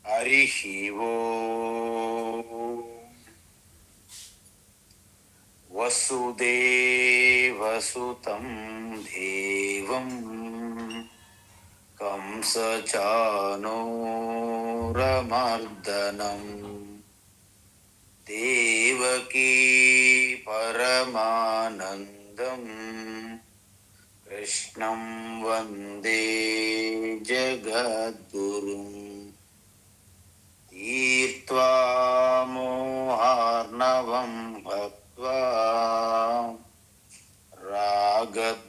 హరిః ఓం. వసుదేవసుతం దేవం కంసచానూరమర్దనం దేవకీ పరమానందం కృష్ణం వందే జగద్గురుం. తీర్త్వా మోహార్ణవం భక్త్వా రాగద్వేషాదిరాక్షసాన్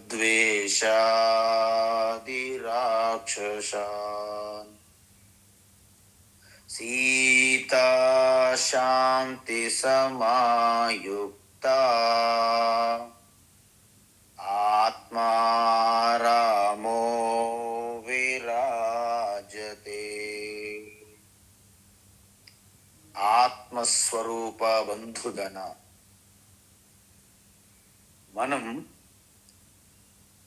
సీతా శాంతి సమాయుక్తా ఆత్మా రామో విరాజతే. ఆత్మస్వరూప బంధుగణ, మనం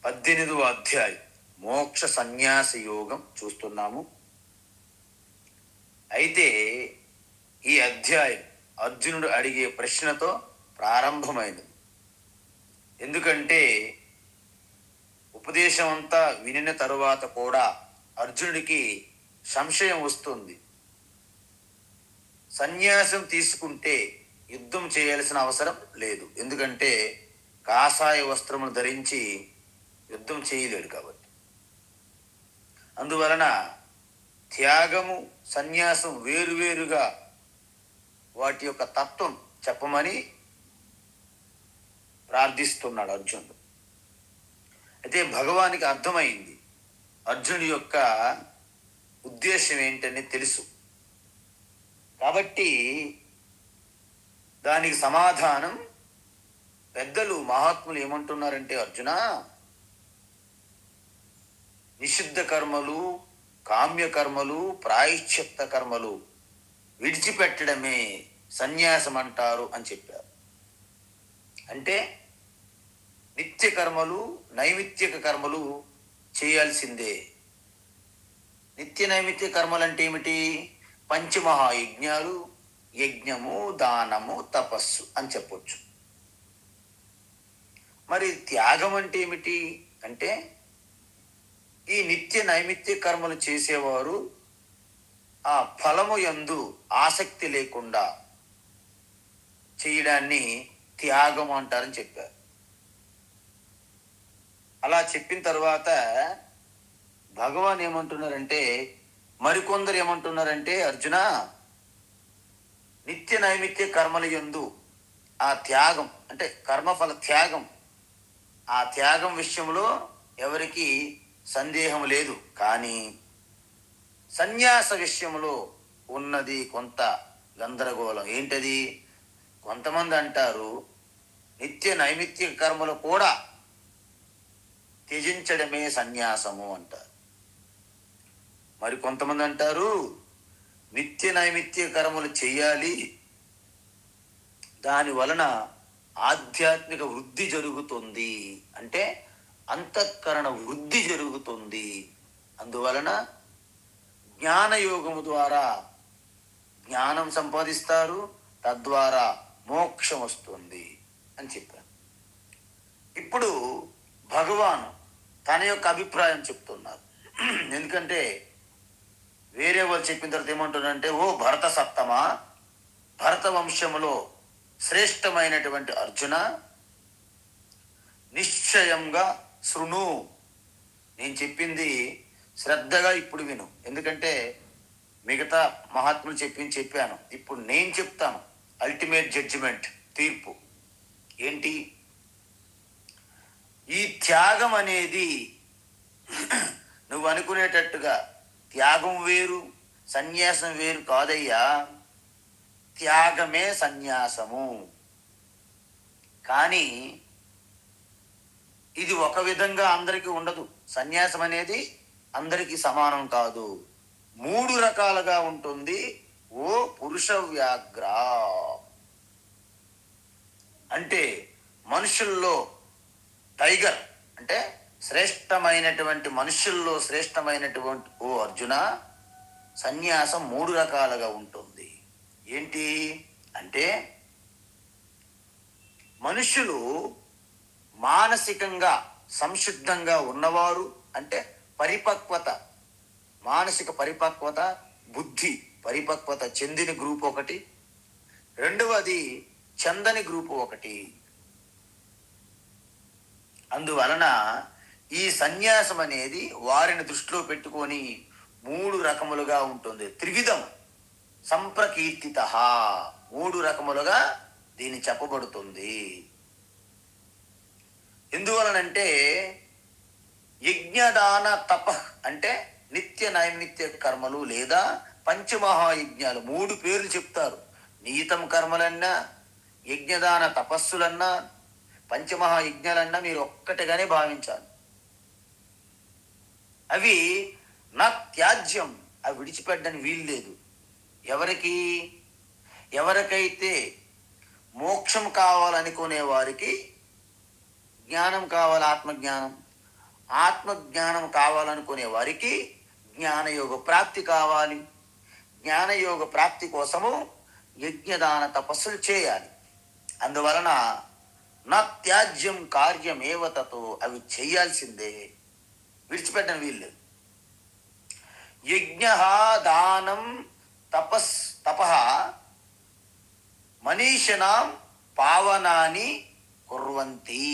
18వ అధ్యాయం మోక్ష సన్యాస యోగం చూస్తున్నాము. అయితే ఈ అధ్యాయం అర్జునుడు అడిగే ప్రశ్నతో ప్రారంభమైనది. ఎందుకంటే ఉపదేశం అంతా వినిన తరువాత కూడా అర్జునుడికి సంశయం వస్తుంది. సన్యాసం తీసుకుంటే యుద్ధం చేయాల్సిన అవసరం లేదు, ఎందుకంటే కాషాయ వస్త్రమును ధరించి యుద్ధం చేయలేడు కాబట్టి. అందువలన త్యాగము సన్యాసం వేరువేరుగా వాటి యొక్క తత్వం చెప్పమని ప్రార్థిస్తున్నాడు అర్జునుడు. అయితే భగవానికి అర్థమైంది అర్జునుడి యొక్క ఉద్దేశం ఏంటని తెలుసు. కాబట్టి దానికి సమాధానం పెద్దలు మహాత్ములు ఏమంటున్నారంటే, అర్జున, నిషిద్ధ కర్మలు, కామ్య కర్మలు, ప్రాయశ్చిత్త కర్మలు విడిచిపెట్టడమే సన్యాసం అంటారు అని చెప్పారు. అంటే నిత్య కర్మలు, నైమిత్తిక కర్మలు చేయాల్సిందే. నిత్య నైమిత్తిక కర్మలు అంటే ఏమిటి? పంచమహాయజ్ఞాలు, యజ్ఞము, దానము, తపస్సు అని చెప్పొచ్చు. మరి త్యాగం అంటే ఏమిటి అంటే, ఈ నిత్య నైమిత్య కర్మలు చేసేవారు ఆ ఫలము యందు ఆసక్తి లేకుండా చేయడాన్ని త్యాగం అంటారని చెప్పారు. అలా చెప్పిన తర్వాత భగవాన్ ఏమంటున్నారంటే, మరికొందరు ఏమంటున్నారంటే, అర్జున, నిత్య నైమిత్య కర్మల యందు ఆ త్యాగం అంటే కర్మఫల త్యాగం, ఆ త్యాగం విషయంలో ఎవరికి సందేహం లేదు. కానీ సన్యాస విషయంలో ఉన్నది కొంత గందరగోళం. ఏంటది? కొంతమంది అంటారు నిత్య నైమిత్తిక కర్మలు కూడా త్యజించడమే సన్యాసము అంటారు. మరి కొంతమంది అంటారు నిత్య నైమిత్తిక కర్మలు చేయాలి, దాని వలన ఆధ్యాత్మిక వృద్ధి జరుగుతుంది, అంటే అంతఃకరణ వృద్ధి జరుగుతుంది, అందువలన జ్ఞానయోగము ద్వారా జ్ఞానం సంపాదిస్తారు, తద్వారా మోక్షం వస్తుంది అని చెప్పారు. ఇప్పుడు భగవాన్ తన యొక్క అభిప్రాయం చెప్తున్నారు. ఎందుకంటే వేరే వాళ్ళు చెప్పిన తర్వాత ఏమంటున్నారంటే, ఓ భరత సప్తమా, భరత వంశములో శ్రేష్టమైనటువంటి అర్జున, నిశ్చయంగా శృణు, నేను చెప్పింది శ్రద్ధగా ఇప్పుడు విను. ఎందుకంటే మిగతా మహాత్ములు చెప్పాను, ఇప్పుడు నేను చెప్తాను. అల్టిమేట్ జడ్జిమెంట్, తీర్పు ఏంటి? ఈ త్యాగం అనేది నువ్వు అనుకునేటట్టుగా త్యాగం వేరు సన్యాసం వేరు కాదయ్యా. త్యాగమే సన్యాసము. కానీ ఇది ఒక విధంగా అందరికీ ఉండదు. సన్యాసం అనేది అందరికీ సమానం కాదు, 3 రకాలుగా ఉంటుంది. ఓ పురుష వ్యాఘ్ర అంటే మనుషుల్లో టైగర్, అంటే శ్రేష్టమైనటువంటి మనుషుల్లో శ్రేష్టమైనటువంటి ఓ అర్జున, సన్యాసం 3 రకాలుగా ఉంటుంది. ఏంటి అంటే, మనుషులు మానసికంగా సంశుద్ధంగా ఉన్నవారు, అంటే పరిపక్వత, మానసిక పరిపక్వత, బుద్ధి పరిపక్వత చెందిన గ్రూప్ ఒకటి, రెండవది చందని గ్రూపు ఒకటి. అందువలన ఈ సన్యాసం అనేది వారిని దృష్టిలో పెట్టుకొని 3 రకములుగా ఉంటుంది. త్రివిధం సంప్రకీర్తిత, 3 రకములుగా దీన్ని చెప్పబడుతుంది. ఎందువలనంటే యజ్ఞదాన తప అంటే నిత్య నైమిత్య కర్మలు లేదా పంచమహాయజ్ఞాలు, 3 పేర్లు చెప్తారు. నియతం కర్మలన్నా, యజ్ఞదాన తపస్సులన్నా, పంచమహాయజ్ఞాలన్నా మీరు ఒక్కటిగానే భావించాలి. అవి నా త్యాజ్యం, అవి విడిచిపెట్టని వీలు లేదు. ఎవరికైతే మోక్షం కావాలనుకునే వారికి జ్ఞానం కావాలి, ఆత్మజ్ఞానం కావాలనుకునే వారికి జ్ఞానయోగ ప్రాప్తి కావాలి. జ్ఞానయోగ ప్రాప్తి కోసము యజ్ఞదాన తపస్సులు చేయాలి. అందువలన నా త్యాజ్యం కార్యమేవతతో, అవి చేయాల్సిందే, విడిచిపెట్టని వీళ్ళు. యజ్ఞ దానం తప మనీషనాం పావనాని కుర్వంతి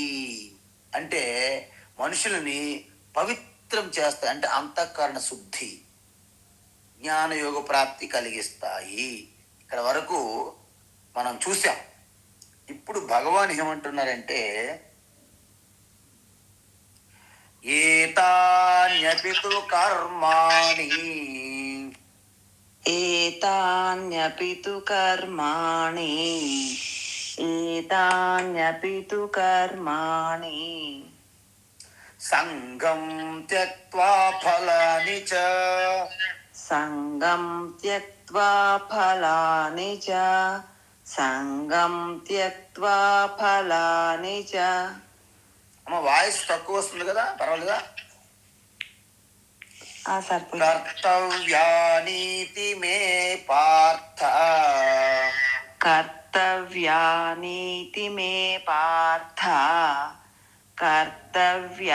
అంటే మనుషులని పవిత్రం చేస్తాయి, అంటే అంతఃకరణ శుద్ధి, జ్ఞానయోగ ప్రాప్తి కలిగిస్తాయి. ఇక్కడ వరకు మనం చూసాం. ఇప్పుడు భగవాన్ ఏమంటున్నారంటే, ఏతాన్యపితు కర్మాణి, ఏతాన్యపితు కర్మాణి, ఏతాన్యపితు కర్మాణి సంగం త్యక్త్వా ఫలాని చ, సంగం త్యక్త్వా ఫలాని చ, సంగం త్యక్త్వా ఫలాని చ. అమ్మ వాయిస్ తక్కువ వస్తుంది కదా, పర్వాలేదా? కర్తవ్యానీతి మే పార్థ, కర్తవ్యానీతి మే పార్థ, కర్తవ్యానీతి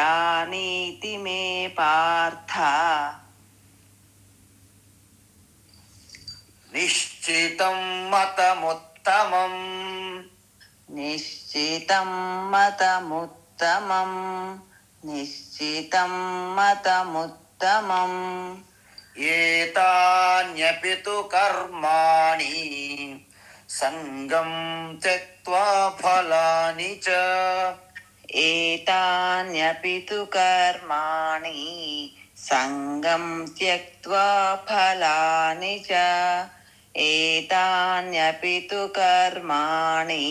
మే పార్థ. నిశ్చితం మతముత్తమం, నిశ్చితం మతముత్తమం, నిశ్చితం మతముత్తమం. ఏతాన్యపితు కర్మాణి సంగం త్యక్త్వా ఫలాని చ, ఏతాన్యపితు కర్మాణి సంగం త్యక్త్వా ఫలాని చ, ఏతాన్యపితు కర్మాణి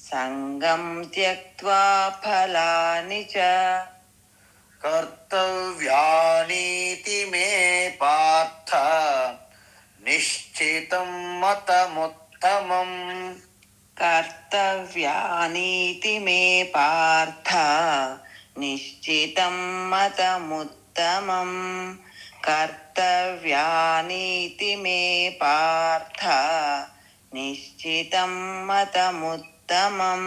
సంగం త్యక్త్వా ఫలాని చ. కర్తవ్యానీతి మే పార్థ నిశ్చితం మతముత్తమం, కర్తవ్యానీతి మే పార్థ నిశ్చితం మతముత్తమం, కర్తవ్యానీతి మే పార్థ నిశ్చితం మతముత్తమం.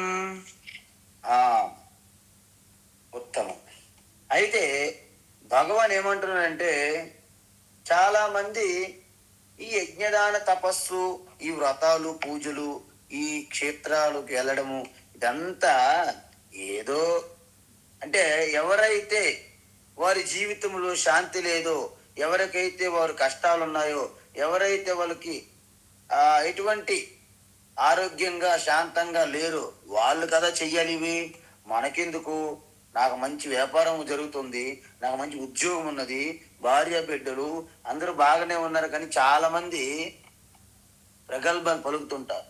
ఉత్తమం. అయితే భగవాన్ ఏమంటున్నాడంటే, చాలా మంది ఈ యజ్ఞదాన తపస్సు, ఈ వ్రతాలు, పూజలు, ఈ క్షేత్రాలకు వెళ్ళడము, ఇదంతా ఏదో అంటే, ఎవరైతే వారి జీవితంలో శాంతి లేదో, ఎవరికైతే వారు కష్టాలు ఉన్నాయో, ఎవరైతే వాళ్ళకి ఎటువంటి ఆరోగ్యంగా శాంతంగా లేరో వాళ్ళు కదా చెయ్యాలి ఇవి. మనకెందుకు? నాకు మంచి వ్యాపారం జరుగుతుంది, నాకు మంచి ఉద్యోగం ఉన్నది, భార్య బిడ్డలు అందరూ బాగానే ఉన్నారు, కానీ చాలా మంది ప్రగల్భాలు పలుకుతుంటారు.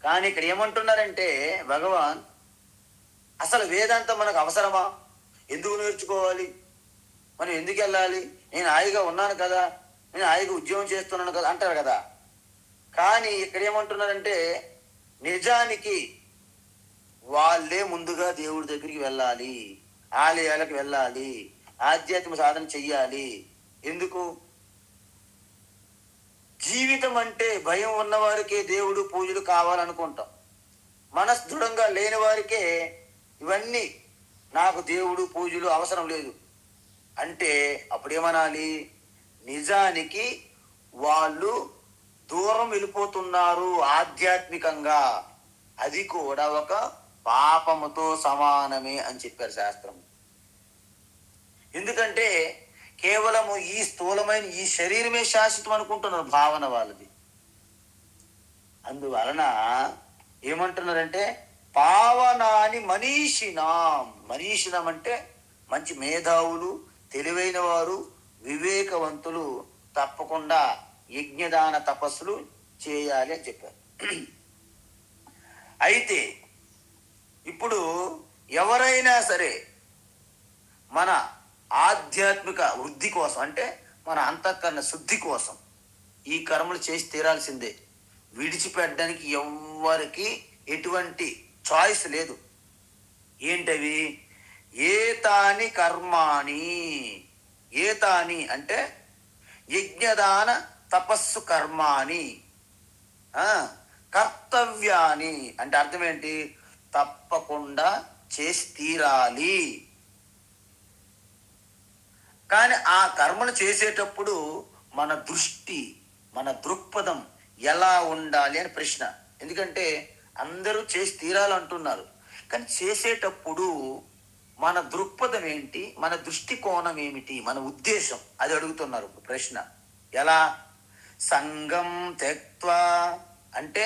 కానీ ఇక్కడ ఏమంటున్నారంటే భగవాన్, అసలు వేదాంతం మనకు అవసరమా? ఎందుకు నేర్చుకోవాలి? మనం ఎందుకు వెళ్ళాలి? నేను హాయిగా ఉన్నాను కదా, నేను హాయిగా ఉద్యోగం చేస్తున్నాను కదా అంటారు కదా. కానీ ఇక్కడ ఏమంటున్నారంటే, నిజానికి వాళ్ళే ముందుగా దేవుడి దగ్గరికి వెళ్ళాలి, ఆలయాలకు వెళ్ళాలి, ఆధ్యాత్మిక సాధన చెయ్యాలి. ఎందుకు? ఇష్టం అంటే భయం ఉన్నవారికే దేవుడు పూజలు కావాలనుకుంటాం. మనసు దృఢంగా లేని వారికే ఇవన్నీ నాకు దేవుడు పూజలు అవసరం లేదు అంటే అప్పుడేమనాలి? నిజానికి వాళ్ళు దూరం వెళ్ళిపోతున్నారు ఆధ్యాత్మికంగా. అది కూడా ఒక పాపముతో సమానమే అని చెప్పారు శాస్త్రం. ఎందుకంటే కేవలము ఈ స్థూలమైన ఈ శరీరమే శాశ్వతం అనుకుంటున్నారు భావన వాళ్ళది. అందువలన ఏమంటున్నారంటే పావనాని మనీషినాం. మనీషినాం అంటే మంచి మేధావులు, తెలివైన వారు, వివేకవంతులు తప్పకుండా యజ్ఞదాన తపస్సులు చేయాలి అని చెప్పారు. అయితే ఇప్పుడు ఎవరైనా సరే మన ఆధ్యాత్మిక వృద్ధి కోసం అంటే మన అంతఃకరణ శుద్ధి కోసం ఈ కర్మలు చేసి తీరాల్సిందే. విడిచిపెట్టడానికి ఎవ్వరికి ఎటువంటి చాయిస్ లేదు. ఏంటవి? ఏతాని కర్మాణి. ఏతాని అంటే యజ్ఞదాన తపస్సు కర్మాణి కర్తవ్యాని అంటే అర్థం ఏంటి? తప్పకుండా చేసి తీరాలి. కానీ ఆ కర్మలు చేసేటప్పుడు మన దృష్టి, మన దృక్పథం ఎలా ఉండాలి అని ప్రశ్న. ఎందుకంటే అందరూ చేసి తీరాలంటున్నారు, కానీ చేసేటప్పుడు మన దృక్పథం ఏంటి, మన దృష్టికోణం ఏమిటి, మన ఉద్దేశం, అది అడుగుతున్నారు ప్రశ్న. ఎలా? సంగం త్యక్త్వా అంటే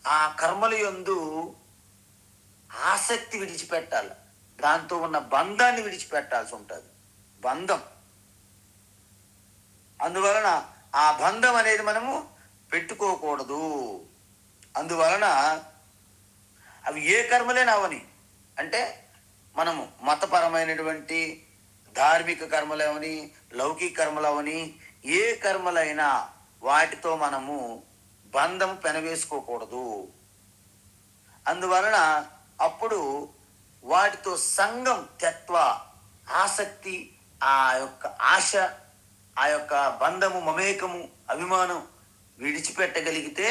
ఆ కర్మల యందు ఆసక్తి విడిచిపెట్టాలి, దాంతో ఉన్న బంధాన్ని విడిచిపెట్టాల్సి ఉంటుంది. బంధం, అందువలన ఆ బంధం అనేది మనము పెట్టుకోకూడదు. అందువలన అవి ఏ కర్మలేనా అవని అంటే మనము మతపరమైనటువంటి ధార్మిక కర్మలవని, లౌకిక కర్మలవని, ఏ కర్మలైనా వాటితో మనము బంధం పెనవేసుకోకూడదు. అందువలన అప్పుడు వాటితో సంగం త్యక్త్వ ఆసక్తి, ఆ యొక్క ఆశ, ఆ యొక్క బంధము, మమేకము, అభిమానం విడిచిపెట్టగలిగితే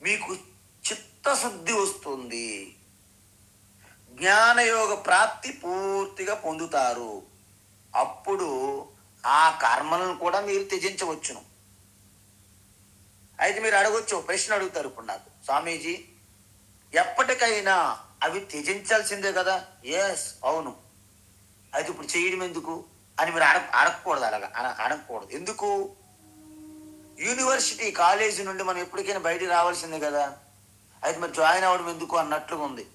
మీకు చిత్తశుద్ధి వస్తుంది, జ్ఞానయోగ ప్రాప్తి పూర్తిగా పొందుతారు. అప్పుడు ఆ కర్మలను కూడా మీరు త్యజించవచ్చును. అయితే మీరు అడగొచ్చు, ప్రశ్న అడుగుతారు ఇప్పుడు నాకు, స్వామీజీ ఎప్పటికైనా అవి త్యజించాల్సిందే కదా? ఎస్, అవును. అయితే ఇప్పుడు చేయడం ఎందుకు అని మీరు అడగకూడదు. అలాగా అడగకూడదు. ఎందుకు? యూనివర్సిటీ కాలేజీ నుండి మనం ఎప్పటికైనా బయటికి రావాల్సిందే కదా. అయితే మరి జాయిన్ అవ్వడం ఎందుకు అన్నట్లుగా ఉంది.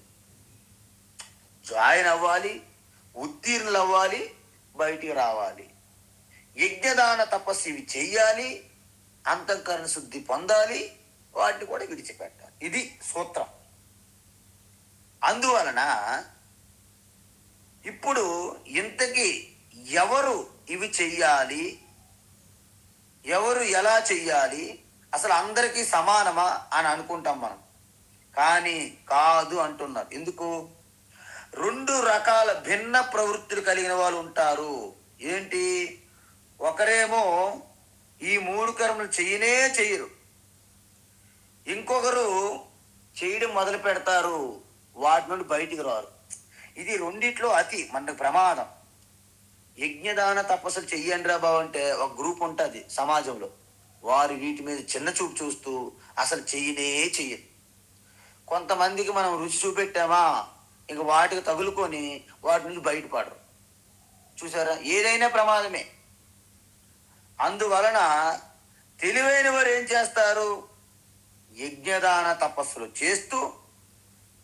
జాయిన్ అవ్వాలి, ఉత్తీర్ణులు అవ్వాలి, బయటికి రావాలి, యజ్ఞదాన తపస్సు ఇవి చెయ్యాలి, అంతఃకరణ శుద్ధి పొందాలి, వాటిని కూడా విడిచిపెట్టాలి. ఇది సూత్రం. అందువలన ఇప్పుడు ఇంతకీ ఎవరు ఇవి చెయ్యాలి, ఎవరు ఎలా చెయ్యాలి, అసలు అందరికీ సమానమా అని అనుకుంటాం మనం. కానీ కాదు అంటున్నారు. ఎందుకు? 2 రకాల భిన్న ప్రవృత్తులు కలిగిన వాళ్ళు ఉంటారు. ఏంటి? ఒకరేమో ఈ 3 కర్మలు చెయ్యరు, ఇంకొకరు చేయడం మొదలు పెడతారు, వాటి నుండి బయటికి రారు. ఇది రెండిట్లో అతి మనకు ప్రమాదం. యజ్ఞదాన తపస్సులు చెయ్యండి రా బాబు అంటే ఒక గ్రూప్ ఉంటుంది సమాజంలో, వారు వీటి మీద చిన్న చూపు చూస్తూ అసలు చెయ్యరు. కొంతమందికి మనం రుచి చూపెట్టామా ఇంక వాటికి తగులుకొని వాటి నుంచి బయటపడరు. చూసారా? ఏదైనా ప్రమాదమే. అందువలన తెలివైన వారు ఏం చేస్తారు? యజ్ఞదాన తపస్సులు చేస్తూ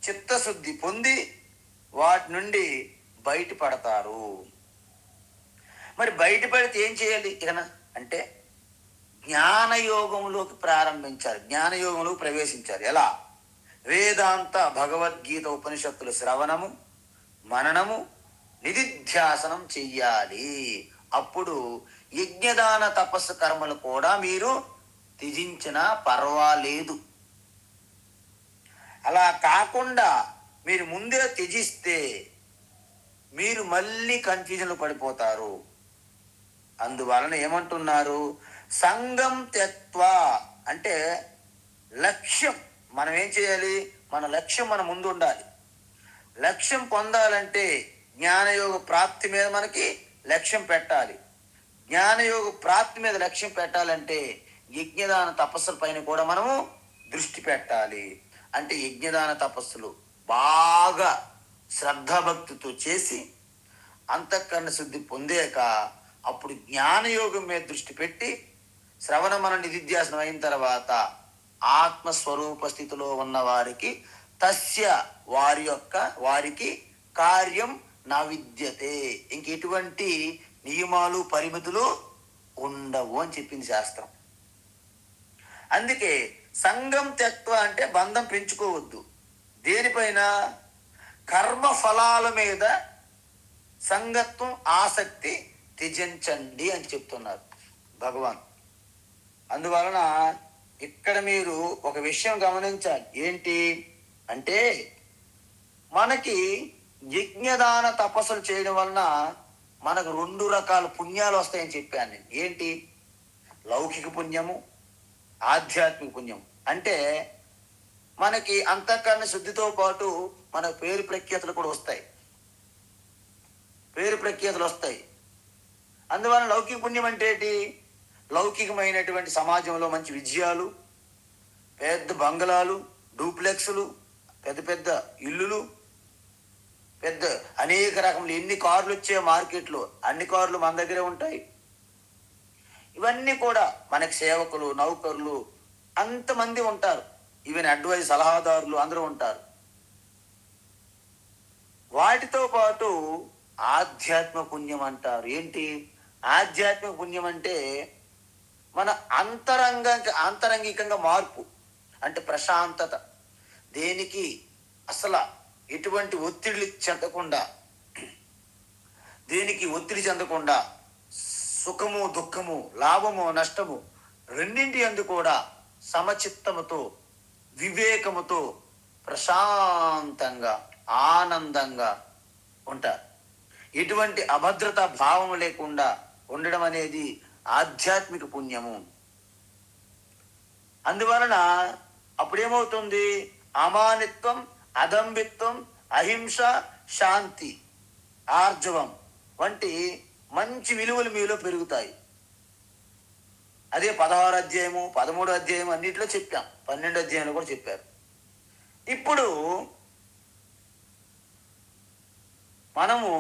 చిత్తశుద్ధి పొంది వాటి నుండి బయటపడతారు. మరి బయటపడితే ఏం చేయాలి ఇకన అంటే జ్ఞానయోగంలోకి ప్రారంభించాలి, జ్ఞానయోగంలోకి ప్రవేశించాలి. ఎలా? వేదాంత, భగవద్గీత, ఉపనిషత్తుల శ్రవణము, మననము, నిధిధ్యాసనం చెయ్యాలి. అప్పుడు యజ్ఞదాన తపస్సు కర్మలు కూడా మీరు త్యజించినా పర్వాలేదు. అలా కాకుండా మీరు ముందే త్యజిస్తే మీరు మళ్ళీ కన్ఫ్యూజన్లో పడిపోతారు. అందువలన ఏమంటున్నారు? సంగం త్యక్త్వ అంటే లక్ష్యం. మనం ఏం చేయాలి? మన లక్ష్యం మన ముందు ఉండాలి. లక్ష్యం పొందాలంటే జ్ఞానయోగ ప్రాప్తి మీద మనకి లక్ష్యం పెట్టాలి. జ్ఞానయోగ ప్రాప్తి మీద లక్ష్యం పెట్టాలంటే యజ్ఞదాన తపస్సుల పైన కూడా మనము దృష్టి పెట్టాలి. అంటే యజ్ఞదాన తపస్సులు బాగా శ్రద్ధాభక్తితో చేసి అంతఃకరణ శుద్ధి పొందాక అప్పుడు జ్ఞానయోగం మీద దృష్టి పెట్టి శ్రవణ మన నిధిధ్యాసనం అయిన తర్వాత ఆత్మస్వరూప స్థితిలో ఉన్న వారికి తస్య వారికి కార్యం నా విద్యతే, ఇంక ఎటువంటి నియమాలు పరిమితులు ఉండవు అని చెప్పింది శాస్త్రం. అందుకే సంగం త్యక్త్వ అంటే బంధం పెంచుకోవద్దు. దేనిపైన? కర్మ ఫలాల మీద సంగత్వం ఆసక్తి త్యజించండి అని చెప్తున్నారు భగవాన్. అందువలన ఇక్కడ మీరు ఒక విషయం గమనించాలి. ఏంటి అంటే మనకి యజ్ఞదాన తపస్సులు చేయడం వలన మనకు 2 రకాల పుణ్యాలు వస్తాయని చెప్పాను నేను. ఏంటి? లౌకిక పుణ్యము, ఆధ్యాత్మిక పుణ్యం. అంటే మనకి అంతఃకరణ శుద్ధితో పాటు మనకు పేరు ప్రఖ్యాతులు కూడా వస్తాయి. అందువలన లౌకిక పుణ్యం అంటే ఏంటి? లౌకికమైనటువంటి సమాజంలో మంచి విజయాలు, పెద్ద బంగళాలు, డూప్లెక్స్లు, పెద్ద పెద్ద ఇల్లులు, పెద్ద అనేక రకములు ఎన్ని కార్లు వచ్చే మార్కెట్లో అన్ని కార్లు మన దగ్గరే ఉంటాయి. ఇవన్నీ కూడా మనకి సేవకులు, నౌకర్లు అంతమంది ఉంటారు. ఈవెన్ అడ్వైజ్ సలహాదారులు అందరూ ఉంటారు. వాటితో పాటు ఆధ్యాత్మిక పుణ్యం అంటారు. ఏంటి ఆధ్యాత్మిక పుణ్యం అంటే? మన అంతరంగికంగా మార్పు, అంటే ప్రశాంతత. దేనికి అసలు ఎటువంటి ఒత్తిడి చెందకుండా సుఖము దుఃఖము, లాభము నష్టము రెండింటి యందు కూడా సమచిత్తముతో, వివేకముతో ప్రశాంతంగా ఆనందంగా ఉంటారు. ఎటువంటి అభద్రతా భావం లేకుండా ఉండడం అనేది ఆధ్యాత్మిక పుణ్యము. అందువలన అప్పుడేమవుతుంది? అమానిత్వం, అదంబిత్వం, అహింస, శాంతి, ఆర్జవం వంటి మంచి విలువలు మీలో పెరుగుతాయి. అదే 16 అధ్యాయము 13 అధ్యాయం అన్నింటిలో చెప్పాం, 12 అధ్యాయంలో కూడా చెప్పారు. ఇప్పుడు మనము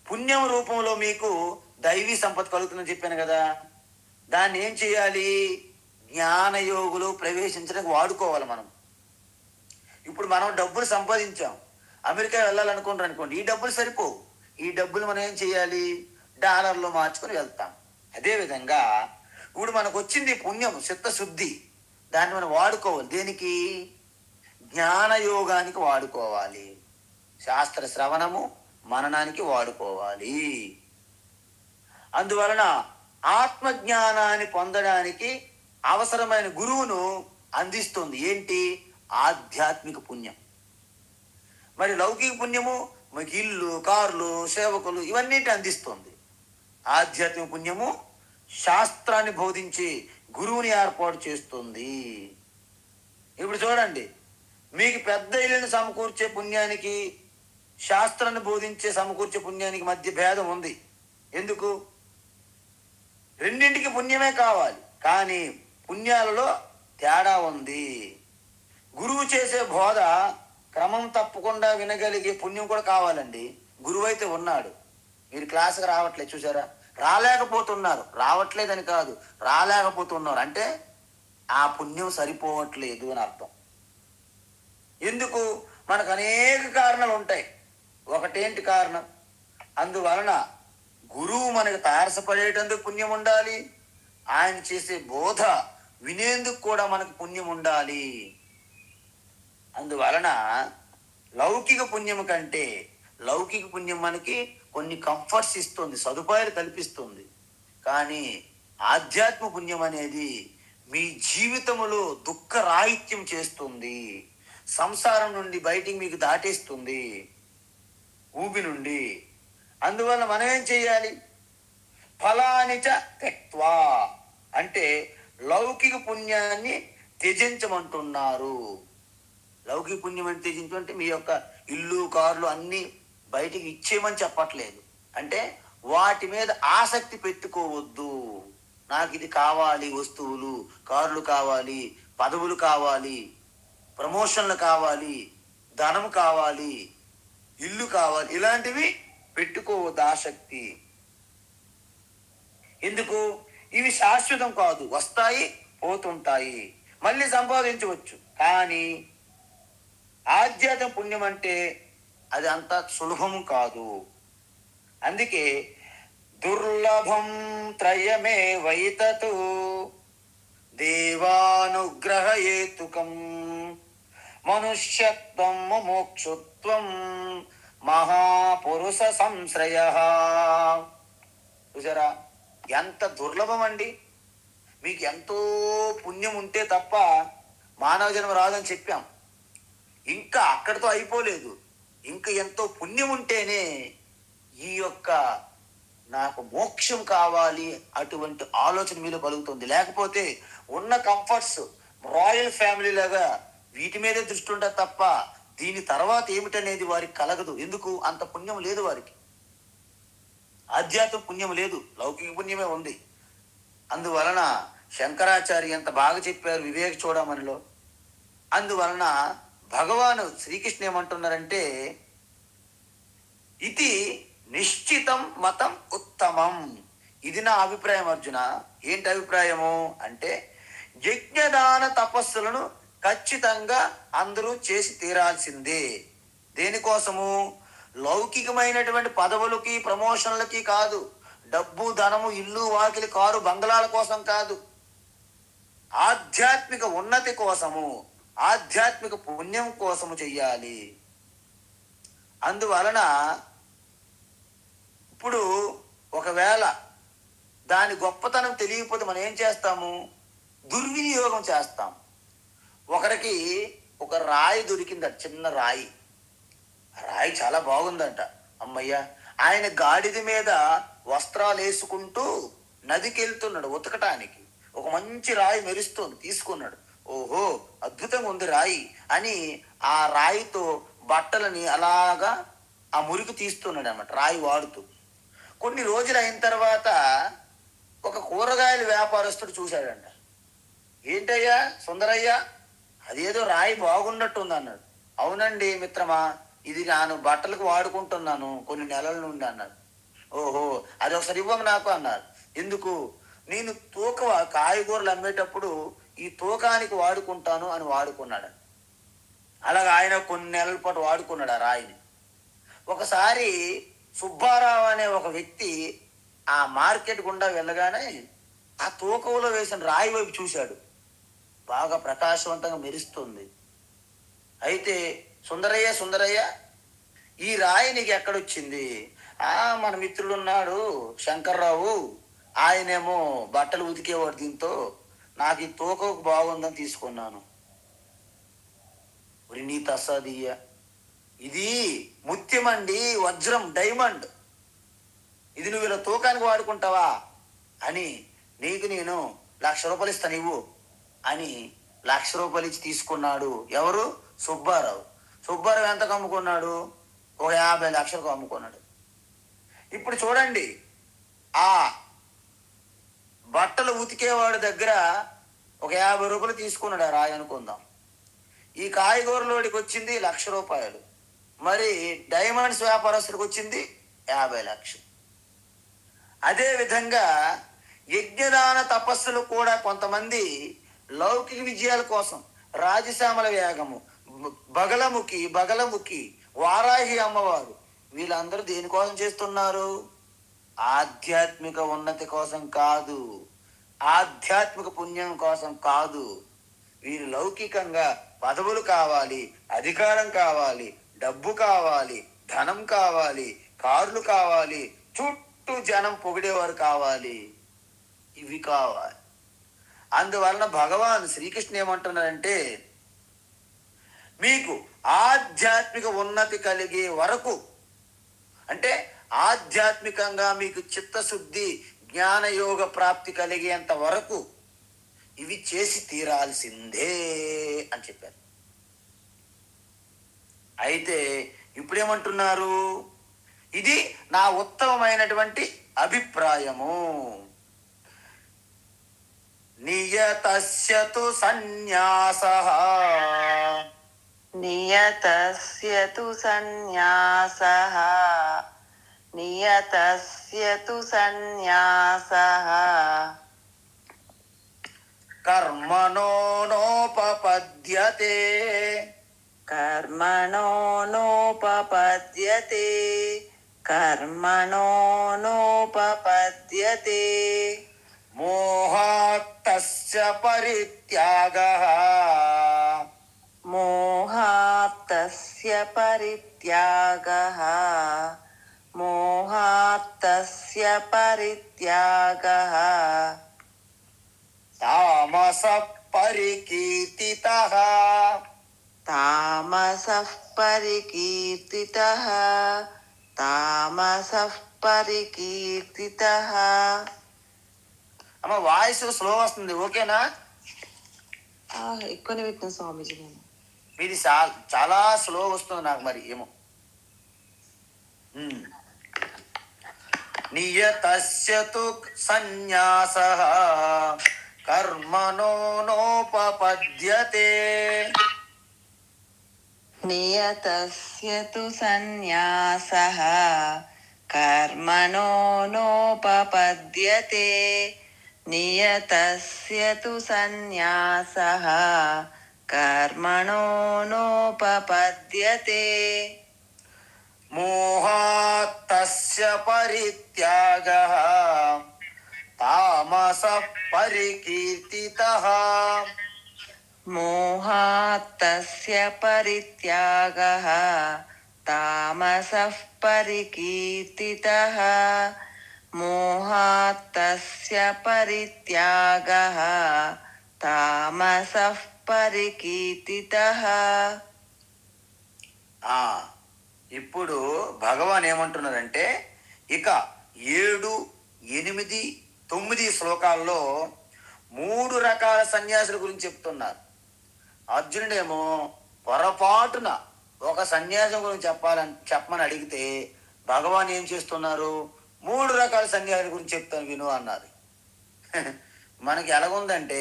పుణ్యం రూపంలో మీకు దైవీ సంపద కలుగుతుందని చెప్పాను కదా. దాన్ని ఏం చేయాలి? జ్ఞానయోగులు ప్రవేశించడానికి వాడుకోవాలి మనం. ఇప్పుడు మనం డబ్బులు సంపాదించాం, అమెరికా వెళ్ళాలనుకుంటారు అనుకోండి, ఈ డబ్బులు సరిపోవు. ఈ డబ్బులు మనం ఏం చేయాలి? డాలర్లో మార్చుకొని వెళ్తాం. అదేవిధంగా ఇప్పుడు మనకు వచ్చింది పుణ్యం, చిత్తశుద్ధి, దాన్ని మనం వాడుకోవాలి. దేనికి? జ్ఞానయోగానికి వాడుకోవాలి. శాస్త్ర శ్రవణము మననానికి వాడుకోవాలి. అందువలన ఆత్మజ్ఞానాన్ని పొందడానికి అవసరమైన గురువును అందిస్తుంది. ఏంటి? ఆధ్యాత్మిక పుణ్యం. మరి లౌకిక పుణ్యము మీకు ఇల్లు, కార్లు, సేవకులు ఇవన్నిటి అందిస్తుంది. ఆధ్యాత్మిక పుణ్యము శాస్త్రాన్ని బోధించి గురువుని ఏర్పాటు చేస్తుంది. ఇప్పుడు చూడండి, మీకు పెద్ద ఇల్లుని సమకూర్చే పుణ్యానికి శాస్త్రాన్ని బోధించే సమకూర్చే పుణ్యానికి మధ్య భేదం ఉంది. ఎందుకు? రెండింటికి పుణ్యమే కావాలి, కానీ పుణ్యాలలో తేడా ఉంది. గురువు చేసే బోధ క్రమం తప్పకుండా వినగలిగే పుణ్యం కూడా కావాలండి. గురువు అయితే ఉన్నాడు, మీరు క్లాసుకు రావట్లేదు చూసారా, రాలేకపోతున్నారు. రావట్లేదని కాదు, రాలేకపోతున్నారు అంటే ఆ పుణ్యం సరిపోవట్లేదు అని అర్థం. ఎందుకు? మనకు అనేక కారణాలు ఉంటాయి. ఒకటేంటి కారణం? అందువలన గురువు మనకు తారసపడేటందుకు పుణ్యం ఉండాలి, ఆయన చేసే బోధ వినేందుకు కూడా మనకు పుణ్యం ఉండాలి. అందువలన లౌకిక పుణ్యం కంటే లౌకిక పుణ్యం మనకి కొన్ని కంఫర్ట్స్ ఇస్తుంది, సదుపాయాలు కల్పిస్తుంది. కానీ ఆధ్యాత్మ పుణ్యం అనేది మీ జీవితంలో దుఃఖ రాహిత్యం చేస్తుంది, సంసారం నుండి బయటికి మీకు దాటేస్తుంది, ఊబి నుండి. అందువల్ల మనం ఏం చేయాలి? ఫలాని సర్వాణి చ త్యక్త్వా అంటే లౌకిక పుణ్యాన్ని త్యజించమంటున్నారు. లౌకిక పుణ్యం అని త్యజించమంటే మీ యొక్క ఇల్లు కార్లు అన్ని బయటికి ఇచ్చేయమని చెప్పట్లేదు. అంటే వాటి మీద ఆసక్తి పెట్టుకోవద్దు. నాకు ఇది కావాలి, వస్తువులు కార్లు కావాలి, పదవులు కావాలి, ప్రమోషన్లు కావాలి, ధనం కావాలి, ఇల్లు కావాలి, ఇలాంటివి పెట్టుకోవద్దు ఆసక్తి. ఎందుకు? ఇవి శాశ్వతం కాదు, వస్తాయి పోతుంటాయి, మళ్ళీ సంపాదించవచ్చు. కానీ ఆధ్యాత్మ పుణ్యం అంటే అది అంత సులభం కాదు. అందుకే దుర్లభం త్రయమే వైతతు దేవానుగ్రహ హేతుకం మనుష్యత్వం మోక్షత్వం మహాపురుష సంశ్రయ. చూసారా ఎంత దుర్లభం అండి. మీకు ఎంతో పుణ్యం ఉంటే తప్ప మానవ జన్మ రాదని చెప్పాం. ఇంకా అక్కడితో అయిపోలేదు. ఇంకా ఎంతో పుణ్యం ఉంటేనే ఈ యొక్క నాకు మోక్షం కావాలి అటువంటి ఆలోచన మీలో కలుగుతుంది. లేకపోతే ఉన్న కంఫర్ట్స్ రాయల్ ఫ్యామిలీ లాగా వీటి మీదే దృష్టి ఉంటుంది తప్ప దీని తర్వాత ఏమిటనేది వారికి కలగదు. ఎందుకు? అంత పుణ్యం లేదు వారికి. ఆధ్యాత్మిక పుణ్యం లేదు, లౌకిక పుణ్యమే ఉంది. అందువలన శంకరాచార్య ఎంత బాగా చెప్పారు వివేక చూడమనిలో. అందువలన భగవాను శ్రీకృష్ణ ఏమంటున్నారంటే ఇది నిశ్చితం మతం ఉత్తమం. ఇది నా అభిప్రాయం అర్జున. ఏంటి అభిప్రాయము అంటే యజ్ఞదాన తపస్సులను ఖచ్చితంగా అందరూ చేసి తీరాల్సిందే. దేనికోసము? లౌకికమైనటువంటి పదవులకి ప్రమోషన్లకి కాదు, డబ్బు ధనము ఇల్లు వాకిలి కారు బంగళాల కోసం కాదు, ఆధ్యాత్మిక ఉన్నతి కోసము, ఆధ్యాత్మిక పుణ్యం కోసము చెయ్యాలి. అందువలన ఇప్పుడు ఒకవేళ దాని గొప్పతనం తెలియకపోతే మనం ఏం చేస్తాము? దుర్వినియోగం చేస్తాం. ఒకరికి ఒక రాయి దొరికిందట, చిన్న రాయి. రాయి చాలా బాగుందంట. అమ్మయ్య, ఆయన గాడిద మీద వస్త్రాలు వేసుకుంటూ నదికి వెళ్తున్నాడు ఉతకటానికి. ఒక మంచి రాయి మెరుస్తుంది, తీసుకున్నాడు. ఓహో అద్భుతంగా ఉంది రాయి అని ఆ రాయితో బట్టలని అలాగా ఆ మురికి తీస్తున్నాడు అన్నమాట, రాయి వాడుతూ. కొన్ని రోజులు అయిన తర్వాత ఒక కూరగాయల వ్యాపారస్తుడు చూశాడంట. ఏంటయ్యా సుందరయ్య, అదేదో రాయి బాగున్నట్టుంది అన్నాడు. అవునండి మిత్రమా, ఇది నేను బట్టలకు వాడుకుంటున్నాను కొన్ని నెలల నుండి అన్నాడు. ఓహో అది ఒకసారి ఇవ్వము నాకు అన్నారు. ఎందుకు? నేను కాయగూరలు అమ్మేటప్పుడు ఈ తూకానికి వాడుకుంటాను అని వాడుకున్నాడు. అలాగే ఆయన కొన్ని నెలల పాటు వాడుకున్నాడు ఆ రాయిని. ఒకసారి సుబ్బారావు అనే ఒక వ్యక్తి ఆ మార్కెట్ గుండా వెళ్ళగానే ఆ తూకంలో వేసిన రాయి వైపు చూశాడు. బాగా ప్రకాశవంతంగా మెరుస్తుంది. అయితే సుందరయ్య సుందరయ్య ఈ రాయి నీకు ఎక్కడొచ్చింది? మన మిత్రుడు ఉన్నాడు శంకర్రావు, ఆయనేమో బట్టలు ఉతికేవాడు, దీంతో నాకు ఈ తూకకు బాగుందని తీసుకున్నాను. నీ తస్సాదియ్య, ఇది ముత్యమండి, వజ్రం, డైమండ్, ఇది నువ్వు ఇలా తూకానికి వాడుకుంటావా అని నీకు నేను 1,00,000 రూపాయలు ఇస్తాను ఇవ్వు అని 1,00,000 రూపాయలు ఇచ్చి తీసుకున్నాడు. ఎవరు? సుబ్బారావు. సుబ్బారావు ఎంతకు అమ్ముకున్నాడు? ఒక 50 లక్షలకు అమ్ముకున్నాడు. ఇప్పుడు చూడండి, ఆ బట్టలు ఉతికేవాడి దగ్గర ఒక 50 రూపాయలు తీసుకున్నాడు ఆ రాయి అనుకుందాం. ఈ కాయగూరలోడికి వచ్చింది 1,00,000 రూపాయలు. మరి డైమండ్స్ వ్యాపారస్తుడికి వచ్చింది 50 లక్షలు. అదే విధంగా యజ్ఞదాన తపస్సులు కూడా కొంతమంది లౌకిక విజయాల కోసం రాజశ్యామల యాగము, బగలముఖి, వారాహి అమ్మవారు, వీళ్ళందరూ దేనికోసం చేస్తున్నారు? ఆధ్యాత్మిక ఉన్నతి కోసం కాదు, ఆధ్యాత్మిక పుణ్యం కోసం కాదు. వీరు లౌకికంగా పదవులు కావాలి, అధికారం కావాలి, డబ్బు కావాలి, ధనం కావాలి, కార్లు కావాలి, చుట్టూ జనం పొగిడేవారు కావాలి, ఇవి కావాలి. అందువలన భగవాన్ శ్రీకృష్ణ ఏమంటున్నారంటే మీకు ఆధ్యాత్మిక ఉన్నతి కలిగే వరకు, అంటే ఆధ్యాత్మికంగా మీకు చిత్తశుద్ధి జ్ఞానయోగ ప్రాప్తి కలిగేంత వరకు ఇవి చేసి తీరాల్సిందే అని చెప్పారు. అయితే ఇప్పుడేమంటున్నారు, ఇది నా ఉత్తమమైనటువంటి అభిప్రాయము. నియతస్య తు సన్యాసః నియతస్య తు సన్యాసః నియతస్య తు సన్యాసః కర్మణో నోపపద్యతే కర్మణో నోపపద్యతే కర్మణో నోపపద్యతే మోహాత్తస్య పరిత్యాగః మోహాత్తస్య పరిత్యాగః మోహాత్తస్య పరిత్యాగః తామసః పరికీర్తితః తామసః పరికీర్తితః తామసః పరికీర్తితః. అమ్మ వాయిస్ స్లో వస్తుంది, ఓకేనా? ఎక్కువనే పెట్టిన స్వామీజీ నేను. ఇది చాలా స్లో వస్తుంది నాకు, మరి ఏమో. నియతస్య తు సన్యాసః కర్మణో నోపపద్యతే నియతస్య తు సన్యాసః కర్మణో నోపపద్యతే నియతస్య తు సన్యాసః కర్మణో నోపపద్యతే మోహాత్తస్య పరిత్యాగః తామసః పరికీర్తితః మోహాత్తస్య పరిత్యాగః తామసః పరికీర్తితః మోహాత్తస్య పరిత్యాగః తామసః పరికీర్తితః. ఇప్పుడు భగవాన్ ఏమంటున్నారంటే, ఇక 7, 8, 9 శ్లోకాల్లో 3 రకాల సన్యాసుల గురించి చెప్తున్నారు. అర్జునుడేమో పొరపాటున ఒక సన్యాసం గురించి చెప్పమని అడిగితే భగవాన్ ఏం చేస్తున్నారు, 3 రకాల సన్యాసుల గురించి చెప్తాను విను అన్నారు. మనకి ఎలాగుందంటే,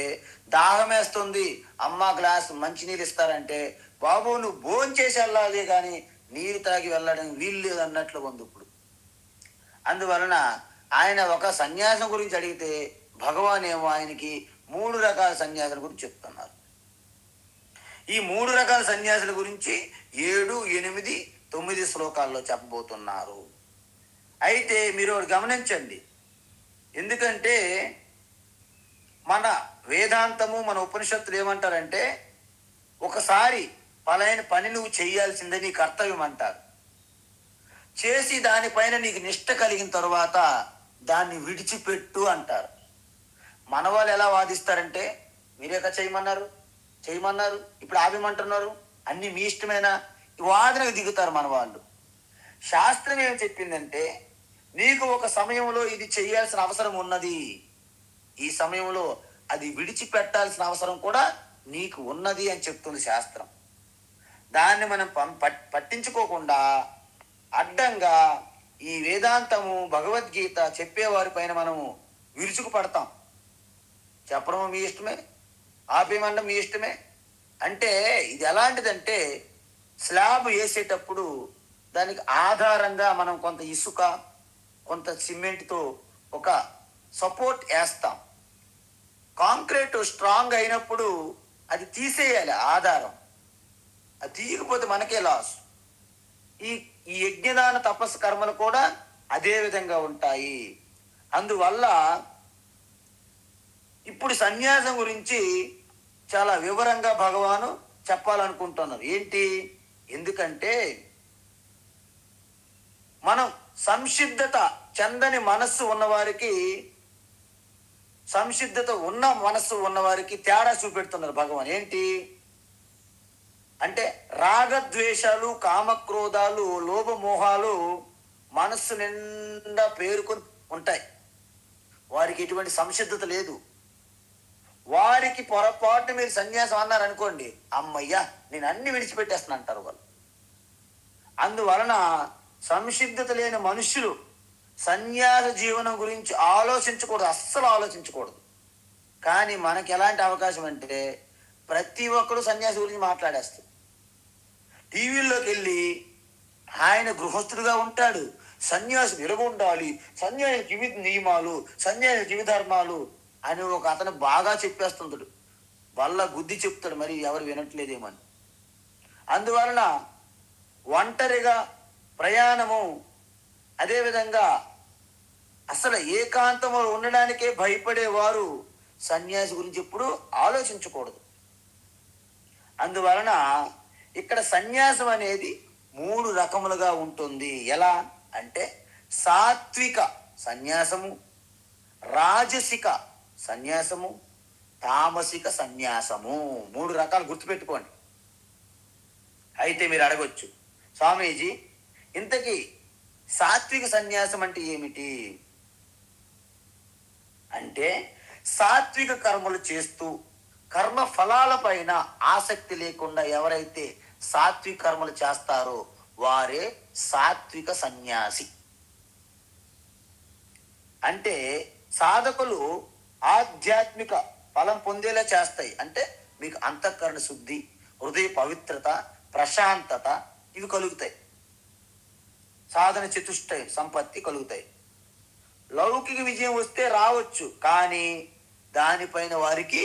దాహం వేస్తుంది, అమ్మ గ్లాస్ మంచినీళ్ళు ఇస్తారంటే, బాబు నువ్వు భోంచేసి వెళ్ళాలి కానీ నీరు తాగి వెళ్ళడం వీలు లేదు అన్నట్లు ఉంది ఇప్పుడు. అందువలన ఆయన ఒక సన్యాసం గురించి అడిగితే భగవాన్ ఏమో ఆయనకి 3 రకాల సన్యాసుల గురించి చెప్తున్నారు. ఈ 3 రకాల సన్యాసుల గురించి 7, 8, 9 శ్లోకాల్లో చెప్పబోతున్నారు. అయితే మీరు గమనించండి, ఎందుకంటే మన వేదాంతము, మన ఉపనిషత్తులు ఏమంటారంటే, ఒకసారి పలాయన పని నువ్వు చేయాల్సిందే నీ కర్తవ్యం అంటారు. చేసి దానిపైన నీకు నిష్ట కలిగిన తరువాత దాన్ని విడిచిపెట్టు అంటారు. మన వాళ్ళు ఎలా వాదిస్తారంటే, మీరేక చేయమన్నారు, ఇప్పుడు ఆపేమంటున్నారు, అన్ని మీ ఇష్టమేనా, వాదనకు దిగుతారు మన వాళ్ళు. శాస్త్రం ఏం చెప్పిందంటే, నీకు ఒక సమయంలో ఇది చేయాల్సిన అవసరం ఉన్నది, ఈ సమయంలో అది విడిచిపెట్టాల్సిన అవసరం కూడా నీకు ఉన్నది అని చెప్తుంది శాస్త్రం. దాన్ని మనం పట్టించుకోకుండా అడ్డంగా ఈ వేదాంతము, భగవద్గీత చెప్పేవారి పైన మనము విరుచుకు పడతాం. చెప్పడం మీ ఇష్టమే, ఆపేయమండం మీ ఇష్టమే. అంటే ఇది ఎలాంటిదంటే, స్లాబ్ వేసేటప్పుడు దానికి ఆధారంగా మనం కొంత ఇసుక, కొంత సిమెంట్తో ఒక సపోర్ట్ వేస్తాం. కాంక్రీట్ స్ట్రాంగ్ అయినప్పుడు అది తీసేయాలి ఆధారం, అది తీయకపోతే మనకే లాస్. ఈ యజ్ఞదాన తపస్సు కర్మలు కూడా అదే విధంగా ఉంటాయి. అందువల్ల ఇప్పుడు సన్యాసం గురించి చాలా వివరంగా భగవాను చెప్పాలనుకుంటున్నారు. ఏంటి, ఎందుకంటే మనం సంసిద్ధత చెందని మనస్సు ఉన్నవారికి, సంసిద్ధత ఉన్న మనస్సు ఉన్నవారికి తేడా చూపెడుతున్నారు భగవాన్. ఏంటి అంటే, రాగద్వేషాలు, కామక్రోధాలు, లోభమోహాలు మనస్సు నిండా పేరుకొని ఉంటాయి. వారికి ఎటువంటి సంసిద్ధత లేదు. వారికి పొరపాటు మీరు సన్యాసం అన్నారనుకోండి, అమ్మయ్యా నేను అన్ని విడిచిపెట్టేస్తాను అంటారు వాళ్ళు. అందువలన సంసిద్ధత లేని మనుష్యులు సన్యాస జీవనం గురించి ఆలోచించకూడదు, అస్సలు ఆలోచించకూడదు. కానీ మనకి ఎలాంటి అవకాశం అంటే ప్రతి ఒక్కరు సన్యాసి గురించి మాట్లాడేస్తారు. టీవీల్లోకి వెళ్ళి ఆయన గృహస్థుడిగా ఉంటాడు, సన్యాసి ఉండాలి, సన్యాసి జీవిత నియమాలు, సన్యాసి జీవిధర్మాలు అని ఒక అతను బాగా చెప్పేస్తుంటాడు. వల్ల గుద్ది చెప్తాడు, మరి ఎవరు వినట్లేదేమని. అందువలన ఒంటరిగా ప్రయాణము, అదేవిధంగా అసలు ఏకాంతంలో ఉండడానికే భయపడేవారు సన్యాసి గురించి ఎప్పుడు ఆలోచించకూడదు. అందువలన ఇక్కడ సన్యాసం అనేది 3 రకములుగా ఉంటుంది. ఎలా అంటే సాత్విక సన్యాసము, రాజసిక సన్యాసము, తామసిక సన్యాసము. 3 రకాలు గుర్తుపెట్టుకోండి. అయితే మీరు అడగొచ్చు, స్వామీజీ ఇంతకీ సాత్విక సన్యాసం అంటే ఏమిటి అంటే, సాత్విక కర్మలు చేస్తూ కర్మ ఫలాల పైన ఆసక్తి లేకుండా ఎవరైతే సాత్విక కర్మలు చేస్తారో వారే సాత్విక సన్యాసి. అంటే సాధకులు ఆధ్యాత్మిక ఫలం పొందేలా చేస్తాయి. అంటే మీకు అంతఃకరణ శుద్ధి, హృదయ పవిత్రత, ప్రశాంతత ఇవి కలుగుతాయి. సాధన చతుష్టయ సంపత్తి కలుగుతాయి. లౌకిక విజయం వస్తే రావచ్చు, కానీ దానిపైన వారికి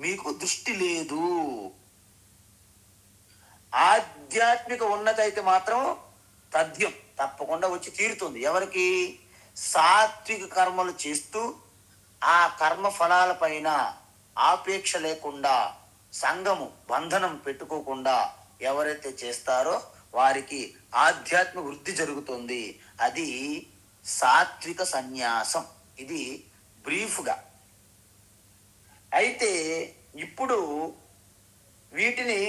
మీకు దృష్టి లేదు. ఆధ్యాత్మిక ఉన్నతి అయితే మాత్రం తథ్యం తప్పకుండా వచ్చి తీరుతుంది. ఎవరికి? సాత్విక కర్మలు చేస్తూ ఆ కర్మ ఫలాల పైన ఆపేక్ష లేకుండా, సంగము బంధనం పెట్టుకోకుండా ఎవరైతే చేస్తారో వారికి ఆధ్యాత్మిక వృద్ధి జరుగుతుంది. అది సాత్విక సన్యాసం. ఇది బ్రీఫ్గా. అయితే ఇప్పుడు వీటిని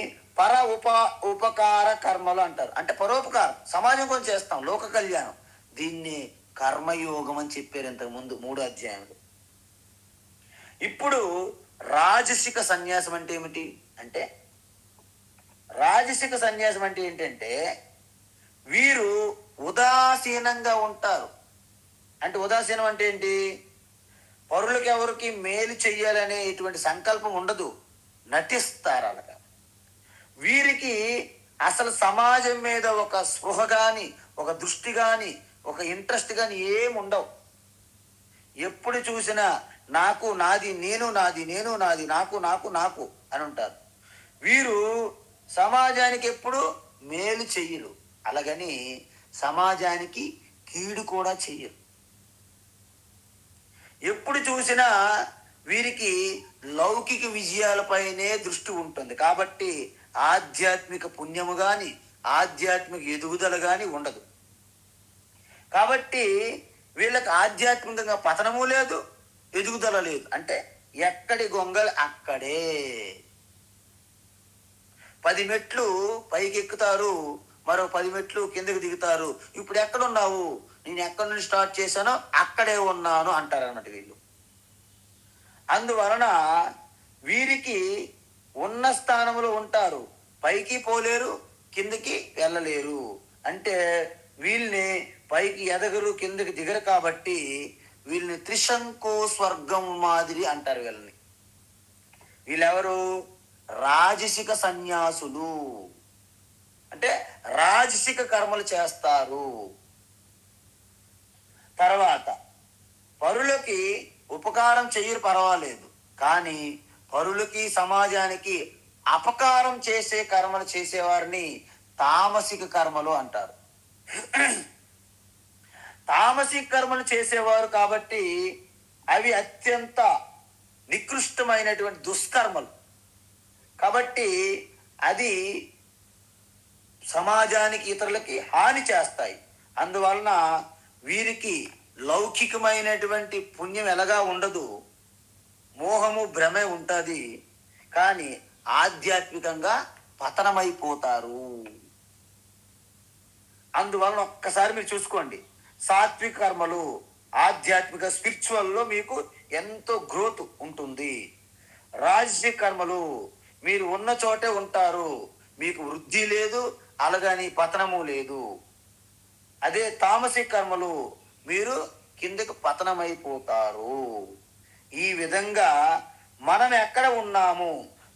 ఉపకార కర్మలు అంటారు. అంటే పరోపకారం, సమాజం కోసం చేస్తాం, లోక కళ్యాణం. దీన్ని కర్మయోగం అని చెప్పారు ఇంతకుముందు 3 అధ్యాయంలో. ఇప్పుడు రాజసిక సన్యాసం అంటే ఏమిటి అంటే, రాజసిక సన్యాసం అంటే ఏంటంటే వీరు ఉదాసీనంగా ఉంటారు. అంటే ఉదాసీనం అంటే ఏంటి? పరులకు ఎవరికి మేలు చెయ్యాలనే ఇటువంటి సంకల్పం ఉండదు, నటిస్తారు అలాగా. వీరికి అసలు సమాజం మీద ఒక స్పృహ కానీ, ఒక దృష్టి కానీ, ఒక ఇంట్రెస్ట్ కానీ ఏముండవు. ఎప్పుడు చూసినా నాకు నాది, నేను నాది, నేను నాది, నాకు నాకు నాకు అని ఉంటారు. వీరు సమాజానికి ఎప్పుడు మేలు చెయ్యరు, అలాగని సమాజానికి కీడు కూడా చెయ్యరు. ఎప్పుడు చూసినా వీరికి లౌకిక విజయాలపైనే దృష్టి ఉంటుంది. కాబట్టి ఆధ్యాత్మిక పుణ్యము కానీ, ఆధ్యాత్మిక ఎదుగుదల కానీ ఉండదు. కాబట్టి వీళ్ళకి ఆధ్యాత్మికంగా పతనము లేదు, ఎదుగుదల లేదు. అంటే ఎక్కడి గొంగలు అక్కడే. 10 మెట్లు పైకి ఎక్కుతారు, మరో 10 మెట్లు కిందకి దిగుతారు. ఇప్పుడు ఎక్కడున్నావు? నేను ఎక్కడి నుంచి స్టార్ట్ చేశానో అక్కడే ఉన్నాను అంటారు అన్నట్టు వీళ్ళు. అందువలన వీరికి ఉన్న స్థానంలో ఉంటారు, పైకి పోలేరు, కిందకి వెళ్ళలేరు. అంటే వీళ్ళని పైకి ఎదగరు, కిందకి దిగరు. కాబట్టి వీళ్ళని త్రిశంకు స్వర్గం మాదిరి అంటారు వీళ్ళని. వీళ్ళెవరు? రాజసిక సన్యాసులు. అంటే రాజసిక కర్మలు చేస్తారు. తర్వాత పరులకి ఉపకారం చెయ్యరు, పర్వాలేదు. కానీ పరులకి, సమాజానికి అపకారం చేసే కర్మలు చేసేవారిని తామసిక కర్మలు అంటారు. తామసిక కర్మలు చేసేవారు కాబట్టి అవి అత్యంత నికృష్టమైనటువంటి దుష్కర్మలు. కాబట్టి అది సమాజానికి, ఇతరులకి హాని చేస్తాయి. అందువలన వీరికి లౌకికమైనటువంటి పుణ్యం ఎలాగా ఉండదు, మోహము భ్రమే ఉంటుంది. కానీ ఆధ్యాత్మికంగా పతనమైపోతారు. అందువలన ఒక్కసారి మీరు చూసుకోండి, సాత్విక కర్మలు ఆధ్యాత్మిక స్పిరిచువల్లో మీకు ఎంతో గ్రోత్ ఉంటుంది. రాజ్య కర్మలు మీరు ఉన్న చోటే ఉంటారు, మీకు వృద్ధి లేదు, అలాగని పతనము లేదు. అదే తామసిక కర్మలు మీరు కిందకు పతనమైపోతారు. ఈ విధంగా మనం ఎక్కడ ఉన్నాము,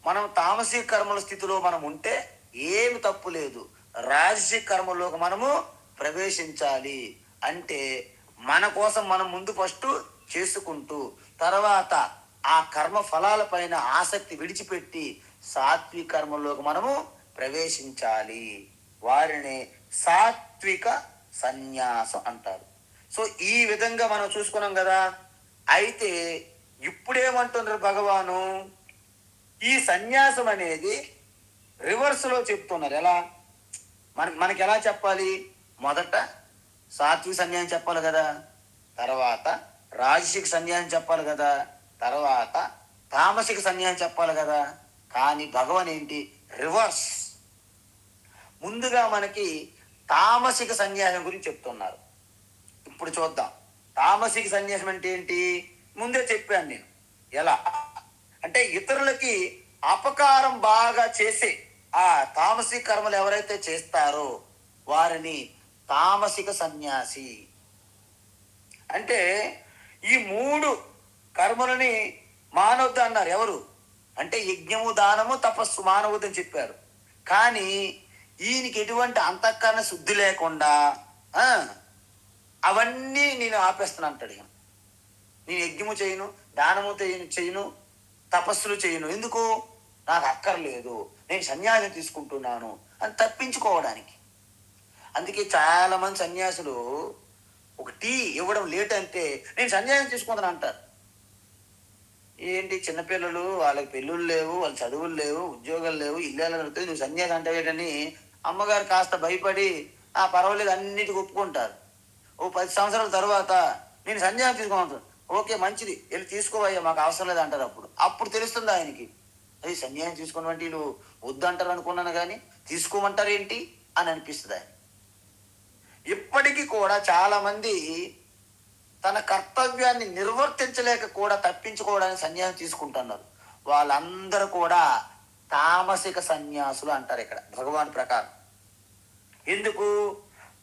మనం తామసిక కర్మల స్థితిలో మనం ఉంటే ఏమి తప్పు లేదు. రాజసిక కర్మలోకి మనము ప్రవేశించాలి. అంటే మన కోసం మనం ముందు ఫస్ట్ చేసుకుంటూ తర్వాత ఆ కర్మ ఫలాల పైన ఆసక్తి విడిచిపెట్టి సాత్విక కర్మలోకి మనము ప్రవేశించాలి. వారిని సాత్విక సన్యాసం అంటారు. సో ఈ విధంగా మనం చూసుకున్నాం కదా. అయితే ఇప్పుడేమంటున్నారు భగవాను, ఈ సన్యాసం అనేది రివర్స్ లో చెప్తున్నారు. ఎలా మనకి ఎలా చెప్పాలి? మొదట సాత్విక సన్యాసం చెప్పాలి కదా, తర్వాత రాజసిక సన్యాసం చెప్పాలి కదా, తర్వాత తామసిక సన్యాసం చెప్పాలి కదా. కానీ భగవాన్ ఏంటి, రివర్స్. ముందుగా మనకి తామసిక సన్యాసం గురించి చెప్తున్నారు. ఇప్పుడు చూద్దాం. తామసిక సన్యాసం అంటే ఏంటి? ముందే చెప్పాను నేను. ఎలా అంటే ఇతరులకి అపకారం బాగా చేసే ఆ తామసిక కర్మలు ఎవరైతే చేస్తారో వారిని తామసిక సన్యాసి అంటే. ఈ 3 కర్మలని మానవద్దు అన్నారు. ఎవరు అంటే యజ్ఞము, దానము, తపస్సు మానవద్దు అని చెప్పారు. కానీ ఈయనకి ఎటువంటి అంతఃకరణ శుద్ధి లేకుండా అవన్నీ నేను ఆపేస్తాను అంటాడు. నేను యజ్ఞము చేయను, దానము చేయను, తపస్సులు చేయను. ఎందుకు? నాకు అక్కర్లేదు, నేను సన్యాసం తీసుకుంటున్నాను అని తప్పించుకోవడానికి. అందుకే చాలా మంది సన్యాసులు ఒక టీ ఇవ్వడం లేట్ అంటే నేను సన్యాసం తీసుకుంటాను అంటారు. ఏంటి చిన్నపిల్లలు, వాళ్ళకి పెళ్ళిళ్ళు లేవు, వాళ్ళ చదువులు లేవు, ఉద్యోగాలు లేవు, ఇల్లు నువ్వు సన్యాసం అంటే అమ్మగారు కాస్త భయపడి పర్వాలేదు అన్నిటికీ ఒప్పుకుంటారు. ఓ 10 సంవత్సరాల తర్వాత నేను సన్యాసం తీసుకుంటాను. ఓకే మంచిది, వెళ్ళి తీసుకోవయ్యా, మాకు అవసరం లేదు అంటారు. అప్పుడు తెలుస్తుంది ఆయనకి, అది సన్యాసం తీసుకున్నటువంటి వీళ్ళు వద్దంటారు అనుకున్నాను కానీ తీసుకోమంటారు ఏంటి అని అనిపిస్తుంది ఆయన. ఇప్పటికీ కూడా చాలా మంది తన కర్తవ్యాన్ని నిర్వర్తించలేక కూడా తప్పించుకోవడానికి సన్యాసం తీసుకుంటున్నారు. వాళ్ళందరూ కూడా తామసిక సన్యాసులు అంటారు ఇక్కడ భగవాన్ ప్రకారం. ఎందుకు?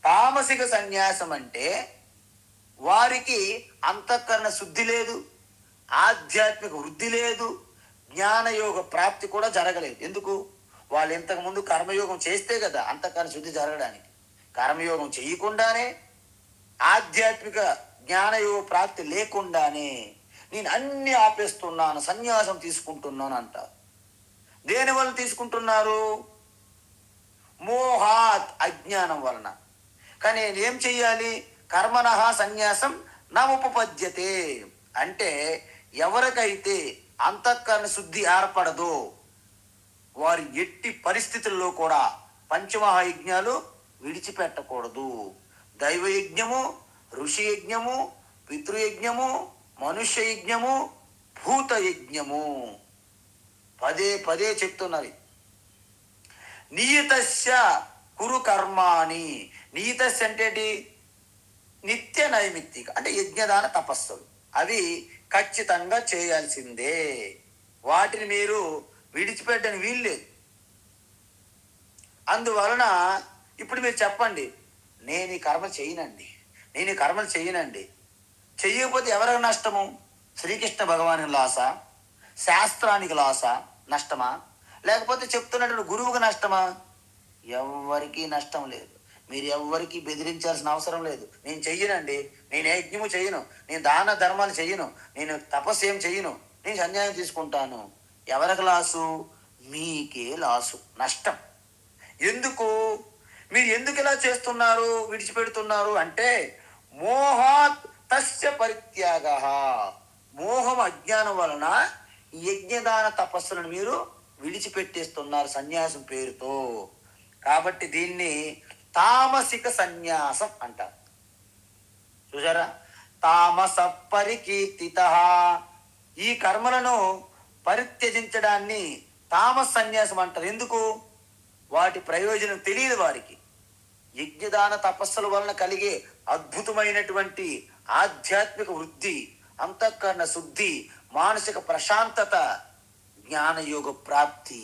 తామసిక సన్యాసం అంటే వారికి అంతఃకరణ శుద్ధి లేదు, ఆధ్యాత్మిక వృద్ధి లేదు, జ్ఞానయోగ ప్రాప్తి కూడా జరగలేదు. ఎందుకు? వాళ్ళు ఇంతకుముందు కర్మయోగం చేస్తే కదా అంతఃకరణ శుద్ధి జరగడానికి. కర్మయోగం చేయకుండానే, ఆధ్యాత్మిక జ్ఞానయోగ ప్రాప్తి లేకుండానే నేను అన్ని ఆపేస్తున్నాను, సన్యాసం తీసుకుంటున్నాను అంటారు. దేని వల్ల తీసుకుంటున్నారు? మోహాత్, అజ్ఞానం వలన. కానీ ఏం చెయ్యాలి? కర్మణః సన్యాసం నముపపద్యతే అంటే ఎవరికైతే అంతఃకరణ శుద్ధి ఏర్పడదో వారి ఎట్టి పరిస్థితుల్లో కూడా పంచమహాయజ్ఞాలు విడిచిపెట్టకూడదు. దైవయజ్ఞము, ఋషి యజ్ఞము, పితృయజ్ఞము, మనుష్య యజ్ఞము, భూత యజ్ఞము. పదే పదే చెప్తున్నది. నియతస్య కురు కర్మాణి. నియతస్య అంటే నిత్య నైమిత్తిక అంటే యజ్ఞదాన తపస్సులు, అవి ఖచ్చితంగా చేయాల్సిందే. వాటిని మీరు విడిచిపెట్టని వీల్లేదు. అందువలన ఇప్పుడు మీరు చెప్పండి, నేను ఈ కర్మ చేయనండి, నేను ఈ కర్మలు చేయనండి. చెయ్యకపోతే ఎవరికి నష్టము? శ్రీకృష్ణ భగవానికి లాస, శాస్త్రానికి లాస, నష్టమా? లేకపోతే చెప్తున్నటువంటి గురువుకి నష్టమా? ఎవ్వరికీ నష్టం లేదు. మీరు ఎవ్వరికి బెదిరించాల్సిన అవసరం లేదు. నేను చెయ్యనండి, నేను యజ్ఞము చెయ్యను, నేను దాన ధర్మాలు చెయ్యను, నేను తపస్సు ఏం చెయ్యను, నేను సన్యాసం తీసుకుంటాను. ఎవరికి లాసు? మీకే లాసు, నష్టం. ఎందుకు? మీరు ఎందుకు ఇలా చేస్తున్నారు, విడిచిపెడుతున్నారు అంటే మోహాత్ తస్య పరిత్యాగ. మోహం, అజ్ఞానం వలన యజ్ఞదాన తపస్సులను మీరు విడిచిపెట్టేస్తున్నారు సన్యాసం పేరుతో. కాబట్టి దీన్ని తామసిక సన్యాసం అంటారు. చూసారా? తామస పరికీర్తిత. ఈ కర్మలను పరిత్యజించడాన్ని తామస సన్యాసం అంటారు. ఎందుకు? వాటి ప్రయోజనం తెలియదు వారికి. యజ్ఞదాన తపస్సుల వలన కలిగే అద్భుతమైనటువంటి ఆధ్యాత్మిక వృద్ధి, అంతఃకరణ శుద్ధి, మానసిక ప్రశాంతత, జ్ఞానయోగ ప్రాప్తి,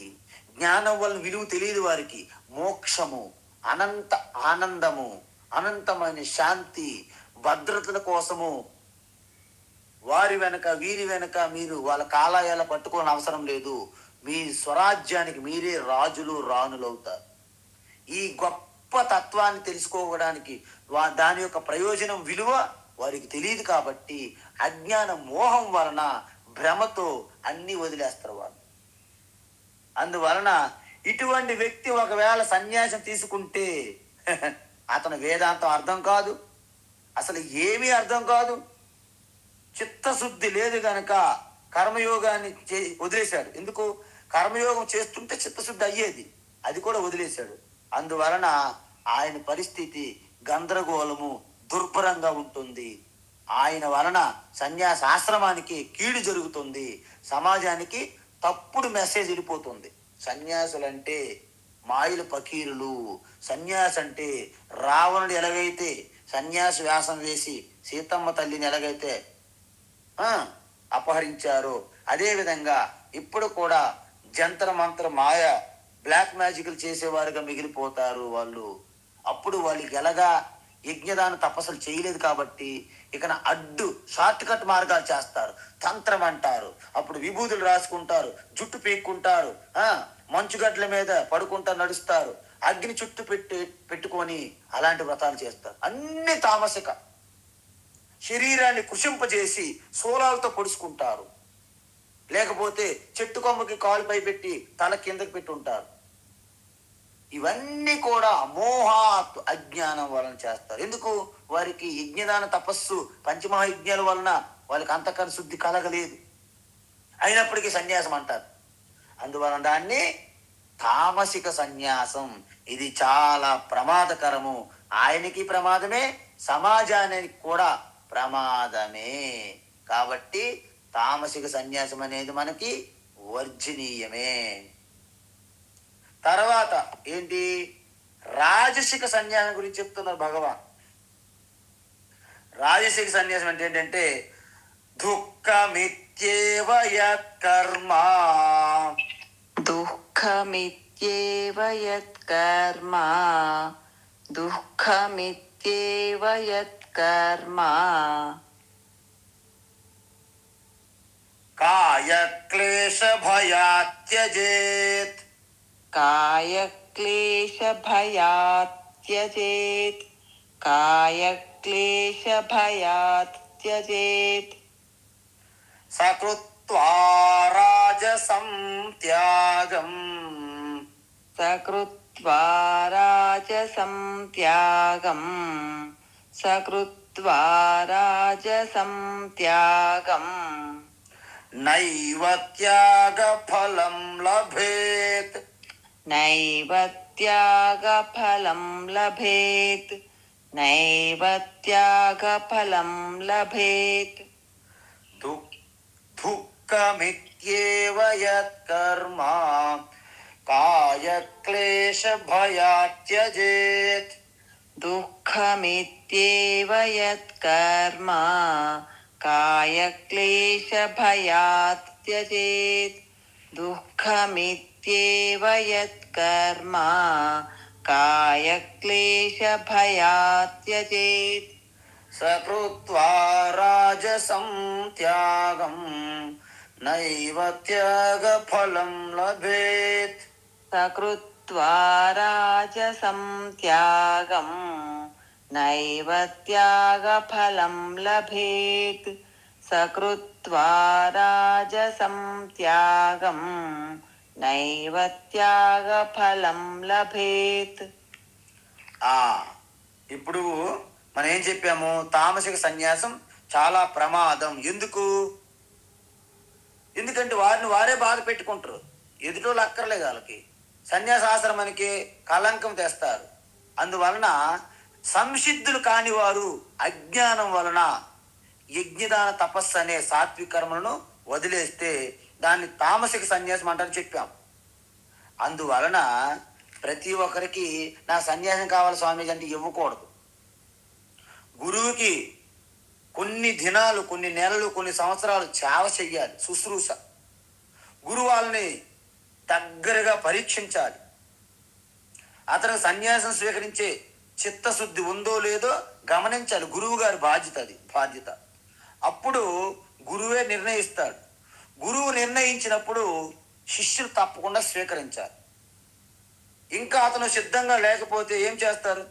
జ్ఞానం వలన విలువ తెలియదు వారికి మోక్షము, అనంత ఆనందము, అనంతమైన శాంతి, భద్రతల కోసము వారి వెనక వీరి వెనక మీరు వాళ్ళ కాలాయాల పట్టుకోని అవసరం లేదు. మీ స్వరాజ్యానికి మీరే రాజులు రాణులు అవుతారు. ఈ గొప్ప తత్వాన్ని తెలుసుకోవడానికి దాని యొక్క ప్రయోజనం విలువ వారికి తెలియదు కాబట్టి అజ్ఞాన మోహం వలన భ్రమతో అన్ని వదిలేస్తారు వాళ్ళు. అందువలన ఇటువంటి వ్యక్తి ఒకవేళ సన్యాసం తీసుకుంటే అతను వేదాంతం అర్థం కాదు, అసలు ఏమీ అర్థం కాదు, చిత్తశుద్ధి లేదు గనక కర్మయోగాన్ని వదిలేశాడు. ఎందుకు? కర్మయోగం చేస్తుంటే చిత్తశుద్ధి అయ్యేది, అది కూడా వదిలేశాడు. అందువలన ఆయన పరిస్థితి గందరగోళము, దుర్భరంగా ఉంటుంది. ఆయన వలన సన్యాసాశ్రమానికి కీడు జరుగుతుంది, సమాజానికి తప్పుడు మెసేజ్ వెళ్ళిపోతుంది. సన్యాసులంటే మాయలు పకీరులు, సన్యాసి అంటే రావణుడు ఎలాగైతే సన్యాసి వ్యాసం వేసి సీతమ్మ తల్లిని ఎలాగైతే అపహరించారో అదేవిధంగా ఇప్పుడు కూడా జంతర మంత్ర మాయ బ్లాక్ మ్యాజిక్లు చేసేవారుగా మిగిలిపోతారు వాళ్ళు. అప్పుడు వాళ్ళకి ఎలాగా యజ్ఞదాన తపస్సులు చేయలేదు కాబట్టి ఇక అడ్డు షార్ట్ కట్ మార్గాలు చేస్తారు, తంత్రం అంటారు. అప్పుడు విభూతులు రాసుకుంటారు, జుట్టు పీక్కుంటారు, మంచుగడ్ల మీద పడుకుంటా నడుస్తారు, అగ్ని చుట్టూ పెట్టుకొని అలాంటి వ్రతాలు చేస్తారు. అన్ని తామసిక. శరీరాన్ని కృషింపజేసి శూలాలతో పొడుచుకుంటారు, లేకపోతే చెట్టు కొమ్మకి కాలుపై పెట్టి తల కిందకి పెట్టి ఉంటారు. ఇవన్నీ కూడా మోహాత్ అజ్ఞానం వలన చేస్తారు. ఎందుకు? వారికి యజ్ఞదాన తపస్సు పంచమహాయజ్ఞాల వలన వాళ్ళకి అంతఃకరణ శుద్ధి కలగలేదు, అయినప్పటికీ సన్యాసం అంటారు. అందువలన దాన్ని తామసిక సన్యాసం. ఇది చాలా ప్రమాదకరము. ఆయనకి ప్రమాదమే, సమాజానికి కూడా ప్రమాదమే. కాబట్టి తామసిక సన్యాసం అనేది మనకి వర్జనీయమే. తర్వాత ఏంటి? రాజసిక సన్యాసం గురించి చెప్తున్నారు భగవాన్. రాజసిక సన్యాసం అంటే ఏంటంటే దుఃఖమిత్యేవ యత్కర్మ, దుఃఖమిత్యేవ యత్కర్మ, దుఃఖమిత్యేవ యత్కర్మ, కాయక్లేశ భయాత్ త్యజేత్, కాయక్లేశ భయాత్ త్యజేత్, కాయక్లేశ భయాత్ త్యజేత్, సకృత్వా రాజసం త్యాగం, సకృత్వా రాజసం త్యాగం, సకృత్వా రాజసం త్యాగం, నైవ త్యాగ ఫలం లభేత్, నైవ త్యాగ ఫలం లభేత్, నైవ త్యాగ ఫలం లభేత్, దుఃఖమిత్యేవ యత్కర్మ కాయక్లేశ భయాత్ త్యజేత్, దుఃఖమిత్యేవ యత్కర్మ కాయక్లేశ భయాత్ త్యజేత్, దుఃఖమిత్యేవ యత్కర్మ కాయక్లేశ భయాత్ త్యజేత్, సకృత్వా రాజసం త్యాగం నైవ త్యాగ ఫలం లభేత్, సకృత్వా రాజసం త్యాగం నైవ త్యాగ ఫలం లభేత్, సకృత్వా రాజసం త్యాగం నైవ త్యాగ ఫలం లభేత్. ఇప్పుడు మనం ఏం చెప్పాము? తామసిక సన్యాసం చాలా ప్రమాదం. ఎందుకంటే వారిని వారే బాధ పెట్టుకుంటారు, ఎదుటోళ్ళు అక్కర్లేదు వాళ్ళకి. సన్యాసాశ్రమానికి కలంకం తెస్తారు. అందువలన సంసిద్ధులు కాని వారు అజ్ఞానం వలన యజ్ఞదాన తపస్సు అనే సాత్విక కర్మలను వదిలేస్తే దాన్ని తామసిక సన్యాసం అంటారని చెప్పాం. అందువలన ప్రతి ఒక్కరికి నా సన్యాసం కావాలి స్వామీజీ అంటే ఇవ్వకూడదు. గురువుకి కొన్ని దినాలు, కొన్ని నెలలు, కొన్ని సంవత్సరాలు సేవ చెయ్యాలి, శుశ్రూష. గురువు వాళ్ళని దగ్గరగా పరీక్షించాలి. అతను సన్యాసం స్వీకరించే చిత్తశుద్ధి ఉందో లేదో గమనించాలి. గురువు గారి బాధ్యత. అప్పుడు గురువే నిర్ణయిస్తాడు. గురువు నిర్ణయించినప్పుడు శిష్యులు తప్పకుండా స్వీకరించాలి. ఇంకా అతను సిద్ధంగా లేకపోతే ఏం చేస్తారు?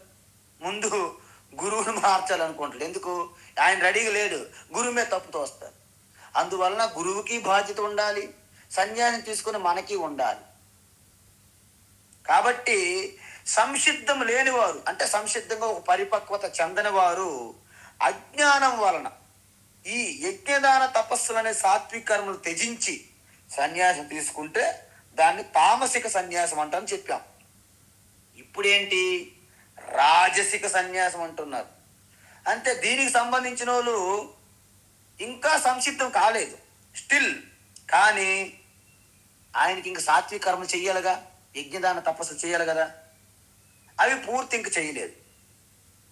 ముందు గురువుని మార్చాలనుకుంటాడు. ఎందుకు? ఆయన రెడీగా లేడు, గురువు మీద తప్పుతో వస్తారు. అందువలన గురువుకి బాధ్యత ఉండాలి, సన్యాసం తీసుకుని మనకి ఉండాలి. కాబట్టి సంసిద్ధం లేనివారు, అంటే సంసిద్ధంగా ఒక పరిపక్వత చెందని వారు అజ్ఞానం వలన ఈ యజ్ఞదాన తపస్సులనే సాత్విక కర్మలు త్యజించి సన్యాసం తీసుకుంటే దాన్ని తామసిక సన్యాసం అంటారని చెప్పాం. ఇప్పుడేంటి? రాజసిక సన్యాసం అంటున్నారు. అంటే దీనికి సంబంధించిన వాళ్ళు ఇంకా సంసిద్ధం కాలేదు స్టిల్. కానీ ఆయనకి ఇంక సాత్విక కర్మ చెయ్యాలిగా, యజ్ఞదాన తపస్సు చేయాలి కదా, అవి పూర్తి ఇంక చేయలేదు.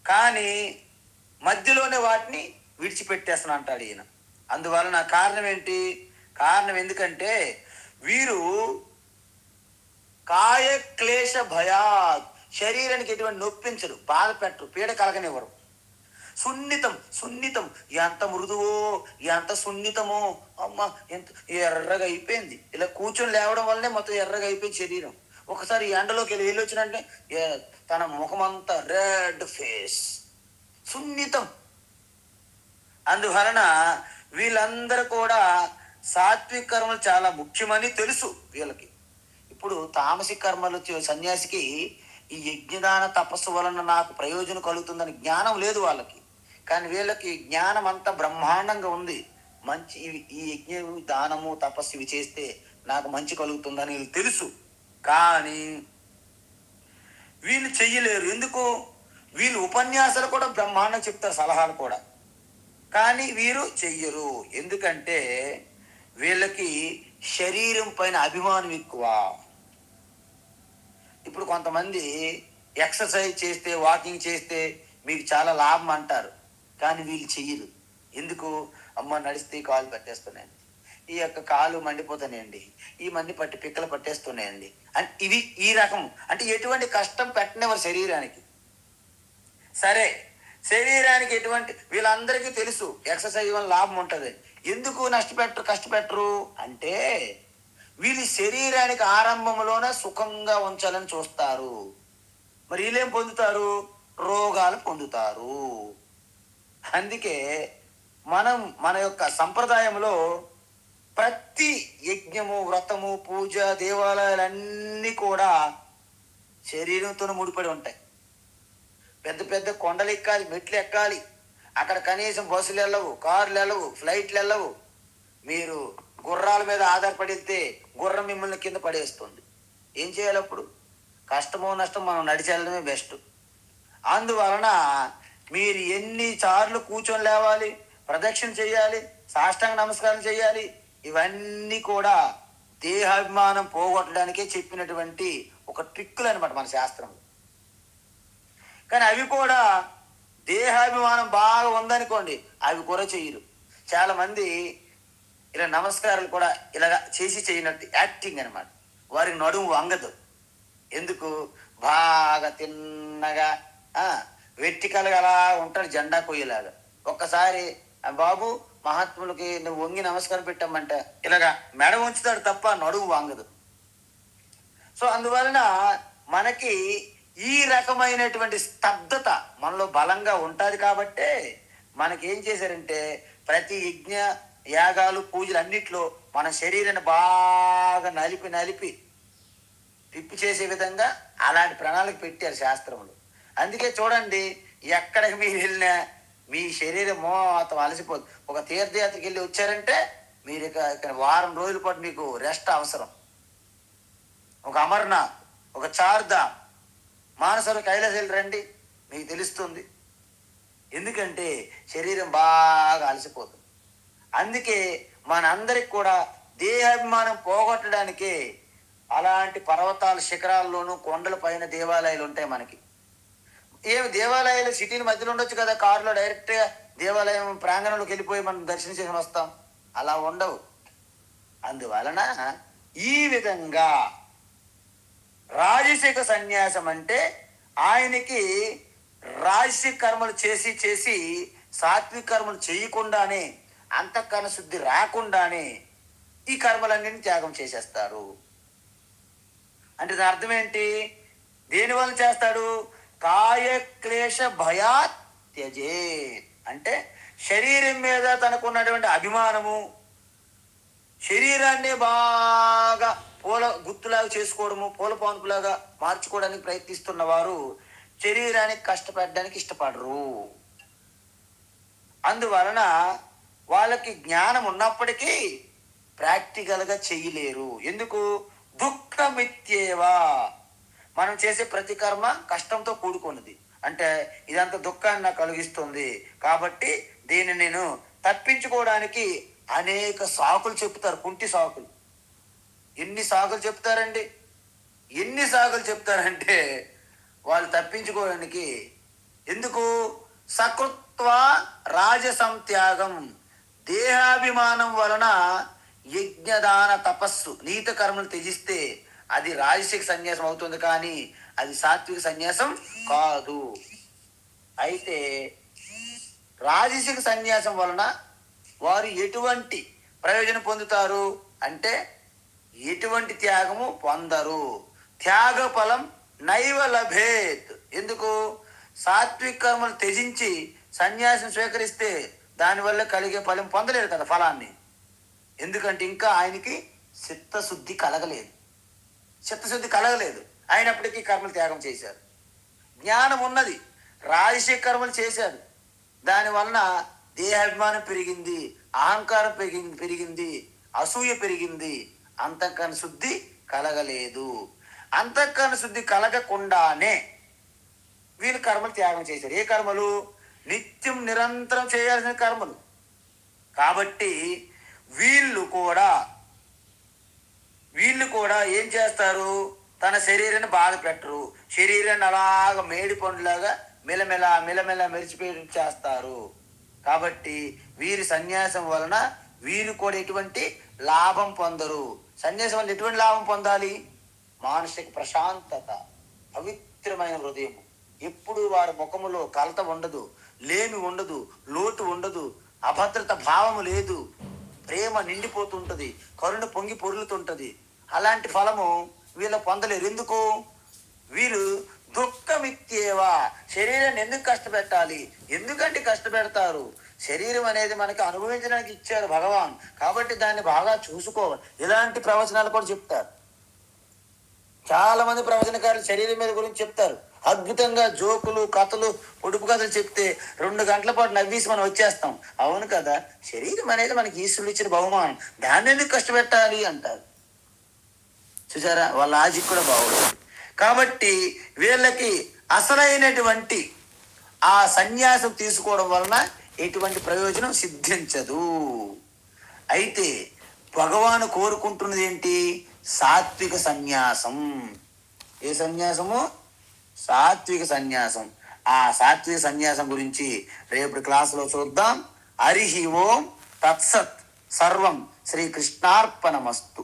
కానీ మధ్యలోనే వాటిని విడిచిపెట్టేస్తాను అంటాడు ఈయన. అందువలన కారణం ఏంటి? కారణం ఎందుకంటే వీరు కాయ క్లేశ భయాత్, శరీరానికి ఎటువంటి నొప్పించరు, బాధ పెట్టరు, పీడ కలగనివ్వరు. సున్నితం ఎంత మృదువో, ఎంత సున్నితమో. అమ్మ ఎంత ఎర్రగా అయిపోయింది. ఇలా కూర్చొని లేవడం వల్లనే మొత్తం ఎర్రగా అయిపోయింది శరీరం. ఒకసారి ఎండలోకి వెళ్ళి వచ్చినంటే తన ముఖం అంతా రెడ్ ఫేస్, సున్నితం. అందువలన వీళ్ళందరూ కూడా సాత్విక కర్మలు చాలా ముఖ్యమని తెలుసు వీళ్ళకి. ఇప్పుడు తామసిక కర్మలు సన్యాసికి ఈ యజ్ఞదాన తపస్సు వలన నాకు ప్రయోజనం కలుగుతుందని జ్ఞానం లేదు వాళ్ళకి. కానీ వీళ్ళకి జ్ఞానం అంతా బ్రహ్మాండంగా ఉంది. మంచి ఈ యజ్ఞ దానము తపస్సు ఇవి చేస్తే నాకు మంచి కలుగుతుందని వీళ్ళు తెలుసు. కానీ వీళ్ళు చెయ్యలేరు. ఎందుకు? వీళ్ళు ఉపన్యాసాలు కూడా బ్రహ్మాండం చెప్తారు, సలహాలు కూడా. కానీ వీరు చెయ్యరు. ఎందుకంటే వీళ్ళకి శరీరం పైన అభిమానం ఎక్కువ. ఇప్పుడు కొంతమంది ఎక్సర్సైజ్ చేస్తే, వాకింగ్ చేస్తే మీకు చాలా లాభం అంటారు. కానీ వీళ్ళు చెయ్యరు. ఎందుకు? అమ్మ నడిస్తే కాలు పట్టేస్తున్నాయండి, ఈ యొక్క కాలు మండిపోతున్నాయండి, ఈ మంది పట్టి పిక్కలు పట్టేస్తున్నాయండి అని. ఇవి ఈ రకం. అంటే ఎటువంటి కష్టం పెట్టనివ్వరు శరీరానికి. సరే, శరీరానికి ఎటువంటి, వీళ్ళందరికీ తెలుసు ఎక్సర్సైజ్ వల్ల లాభం ఉంటుంది. ఎందుకు కష్టపెట్టరు అంటే వీళ్ళు శరీరానికి ఆరంభంలోనే సుఖంగా ఉంచాలని చూస్తారు. మరి వీళ్ళేం పొందుతారు? రోగాలు పొందుతారు. అందుకే మన యొక్క సంప్రదాయంలో ప్రతి యజ్ఞము, వ్రతము, పూజ, దేవాలయాలన్నీ కూడా శరీరంతో ముడిపడి ఉంటాయి. పెద్ద పెద్ద కొండలు ఎక్కాలి, మెట్లు ఎక్కాలి. అక్కడ కనీసం బస్సులు వెళ్ళవు, కార్లు వెళ్ళవు, ఫ్లైట్లు వెళ్ళవు. మీరు గుర్రాల మీద ఆధారపడి వెళ్తే గుర్రం మిమ్మల్ని కింద పడేస్తుంది. ఏం చేయాలి అప్పుడు? కష్టమో నష్టం మనం నడిచి వెళ్ళడమే బెస్ట్. అందువలన మీరు ఎన్నిసార్లు కూర్చొని లేవాలి, ప్రదక్షిణ చేయాలి, సాష్టాంగ నమస్కారం చేయాలి. ఇవన్నీ కూడా దేహాభిమానం పోగొట్టడానికే చెప్పినటువంటి ఒక ట్రిక్కులు అనమాట మన శాస్త్రం. కానీ అవి కూడా దేహాభిమానం బాగా ఉందనుకోండి, అవి కూడా చెయ్యరు. చాలా మంది ఇలా నమస్కారాలు కూడా ఇలాగా చేసి చేయనట్టు యాక్టింగ్ అనమాట. వారికి నడుము వంగదు. ఎందుకు? బాగా తిన్నగా వెట్టికలుగా అలా ఉంటాడు, జెండా కొయ్యలాగా. ఒక్కసారి బాబు మహాత్ములకి నువ్వు వంగి నమస్కారం పెట్టామంటే ఇలాగా మెడ ఉంచుతాడు తప్ప నడుము వంగదు. సో అందువలన మనకి ఈ రకమైనటువంటి స్తబ్దత మనలో బలంగా ఉంటుంది. కాబట్టే మనకేం చేశారంటే ప్రతి యజ్ఞ యాగాలు పూజలు అన్నిట్లో మన శరీరాన్ని బాగా నలిపి పిప్పి చేసే విధంగా అలాంటి ప్రణాళిక పెట్టారు శాస్త్రములు. అందుకే చూడండి, ఎక్కడికి మీరు వెళ్ళినా మీ శరీరం మొత్తం అలసిపోదు. ఒక తీర్థయాత్రకి వెళ్ళి వచ్చారంటే మీరు ఇక్కడ వారం రోజుల పాటు మీకు రెస్ట్ అవసరం. ఒక అమర్నాథ్, ఒక చార్ధామ్, మానసరోవర్, కైలాస రండి, మీకు తెలుస్తుంది. ఎందుకంటే శరీరం బాగా అలసిపోతుంది. అందుకే మనందరికి కూడా దేహాభిమానం పోగొట్టడానికే అలాంటి పర్వతాల శిఖరాల్లోనూ కొండల పైన దేవాలయాలు ఉంటాయి మనకి. ఏమి దేవాలయాలు సిటీల మధ్యలో ఉండొచ్చు కదా, కారులో డైరెక్ట్గా దేవాలయం ప్రాంగణంలోకి వెళ్ళిపోయి మనం దర్శనం చేసి వస్తాం. అలా ఉండవు. అందువలన ఈ విధంగా రాజసిక సన్యాసం అంటే ఆయనకి రాజసిక కర్మలు చేసి చేసి సాత్విక కర్మలు చేయకుండానే, అంతఃకరణ శుద్ధి రాకుండానే ఈ కర్మలన్నింటినీ త్యాగం చేసేస్తారు. అంటే దాని అర్థం ఏంటి? దేనివల్ల చేస్తాడు? కాయక్లేశ భయాత్ త్యజే. అంటే శరీరం మీద తనకున్నటువంటి అభిమానము, శరీరాన్ని బాగా పూల గుత్తులాగా చేసుకోవడము, పూల పానుపులాగా మార్చుకోవడానికి ప్రయత్నిస్తున్న వారు శరీరానికి కష్టపెట్టడానికి ఇష్టపడరు. అందువలన వాళ్ళకి జ్ఞానం ఉన్నప్పటికీ ప్రాక్టికల్గా చెయ్యలేరు. ఎందుకు? దుఃఖమిత్యేవా. మనం చేసే ప్రతి కర్మ కష్టంతో కూడుకున్నది. అంటే ఇదంతా దుఃఖాన్ని నాకు కలిగిస్తుంది కాబట్టి దీన్ని నేను తప్పించుకోవడానికి అనేక సాకులు చెప్తారు, కుంటి సాకులు. ఎన్ని సాకులు చెప్తారండి? ఎన్ని సాకులు చెప్తారంటే వాళ్ళు తప్పించుకోవడానికి. ఎందుకు? సకృత్వ రాజసం త్యాగం. దేహాభిమానం వలన యజ్ఞదాన తపస్సు నీత కర్మలు త్యజిస్తే అది రాజసిక సన్యాసం అవుతుంది, కానీ అది సాత్విక సన్యాసం కాదు. అయితే రాజసిక సన్యాసం వలన వారు ఎటువంటి ప్రయోజనం పొందుతారు అంటే ఎటువంటి త్యాగము పొందరు. త్యాగ ఫలం నైవ లభేత్. ఎందుకు? సాత్విక కర్మలు త్యజించి సన్యాసం స్వీకరిస్తే దానివల్ల కలిగే ఫలం పొందలేరు కదా ఫలాన్ని. ఎందుకంటే ఇంకా ఆయనకి చిత్తశుద్ధి కలగలేదు. చిత్తశుద్ధి కలగలేదు అయినప్పటికీ కర్మలు త్యాగం చేశారు. జ్ఞానం ఉన్నది, రాజసిక కర్మలు చేశారు, దానివలన దేహాభిమానం పెరిగింది, అహంకారం పెరిగింది, అసూయ పెరిగింది, అంతఃకరణ శుద్ధి కలగలేదు. అంతఃకరణ శుద్ధి కలగకుండానే వీళ్ళు కర్మలు త్యాగం చేశారు. ఏ కర్మలు? నిత్యం నిరంతరం చేయాల్సిన కర్మలు. కాబట్టి వీళ్ళు కూడా ఏం చేస్తారు? తన శరీరాన్ని బాధ పెట్టరు, శరీరాన్ని అలాగ మేడి పండులాగా మెలమెల మెరిచిపోయి చేస్తారు. కాబట్టి వీరి సన్యాసం వలన వీరు కూడా ఎటువంటి లాభం పొందరు. సన్యాసం వల్ల ఎటువంటి లాభం పొందాలి? మానసిక ప్రశాంతత, పవిత్రమైన హృదయం. ఎప్పుడు వారి ముఖములో కలత ఉండదు, లేమి ఉండదు, లోటు ఉండదు, అభద్రత భావము లేదు, ప్రేమ నిండిపోతుంటది, కరుణ పొంగి పొరులుతుంటది. అలాంటి ఫలము వీళ్ళు పొందలేరు. ఎందుకు? వీరు దుఃఖమిత్యేవా. శరీరాన్ని ఎందుకు కష్టపెట్టాలి? ఎందుకంటే కష్టపెడతారు? శరీరం అనేది మనకి అనుభవించడానికి ఇచ్చారు భగవాన్, కాబట్టి దాన్ని బాగా చూసుకోవాలి. ఇలాంటి ప్రవచనాలు కూడా చెప్తారు. చాలా మంది ప్రవచనకారులు శరీరం మీద గురించి చెప్తారు. అద్భుతంగా జోకులు, కథలు, పొడుపు కథలు చెప్తే 2 గంటల పాటు నవ్వేసి మనం వచ్చేస్తాం. అవును కదా, శరీరం అనేది మనకి ఈశ్వరుడు ఇచ్చిన బహుమానం, దాన్ని ఎందుకు కష్టపెట్టాలి అంటారు. చూసారా, వాళ్ళ లాజిక్ కూడా బాగుంటుంది. కాబట్టి వీళ్ళకి అసలైనటువంటి ఆ సన్యాసం తీసుకోవడం వలన ఎటువంటి ప్రయోజనం సిద్ధించదు. అయితే భగవాను కోరుకుంటున్నది ఏంటి? సాత్విక సన్యాసం. ఏ సన్యాసము? సాత్విక సన్యాసం. ఆ సాత్విక సన్యాసం గురించి రేపటి క్లాసులో చూద్దాం. హరి ఓం తత్సత్. సర్వం శ్రీకృష్ణార్పణమస్తు.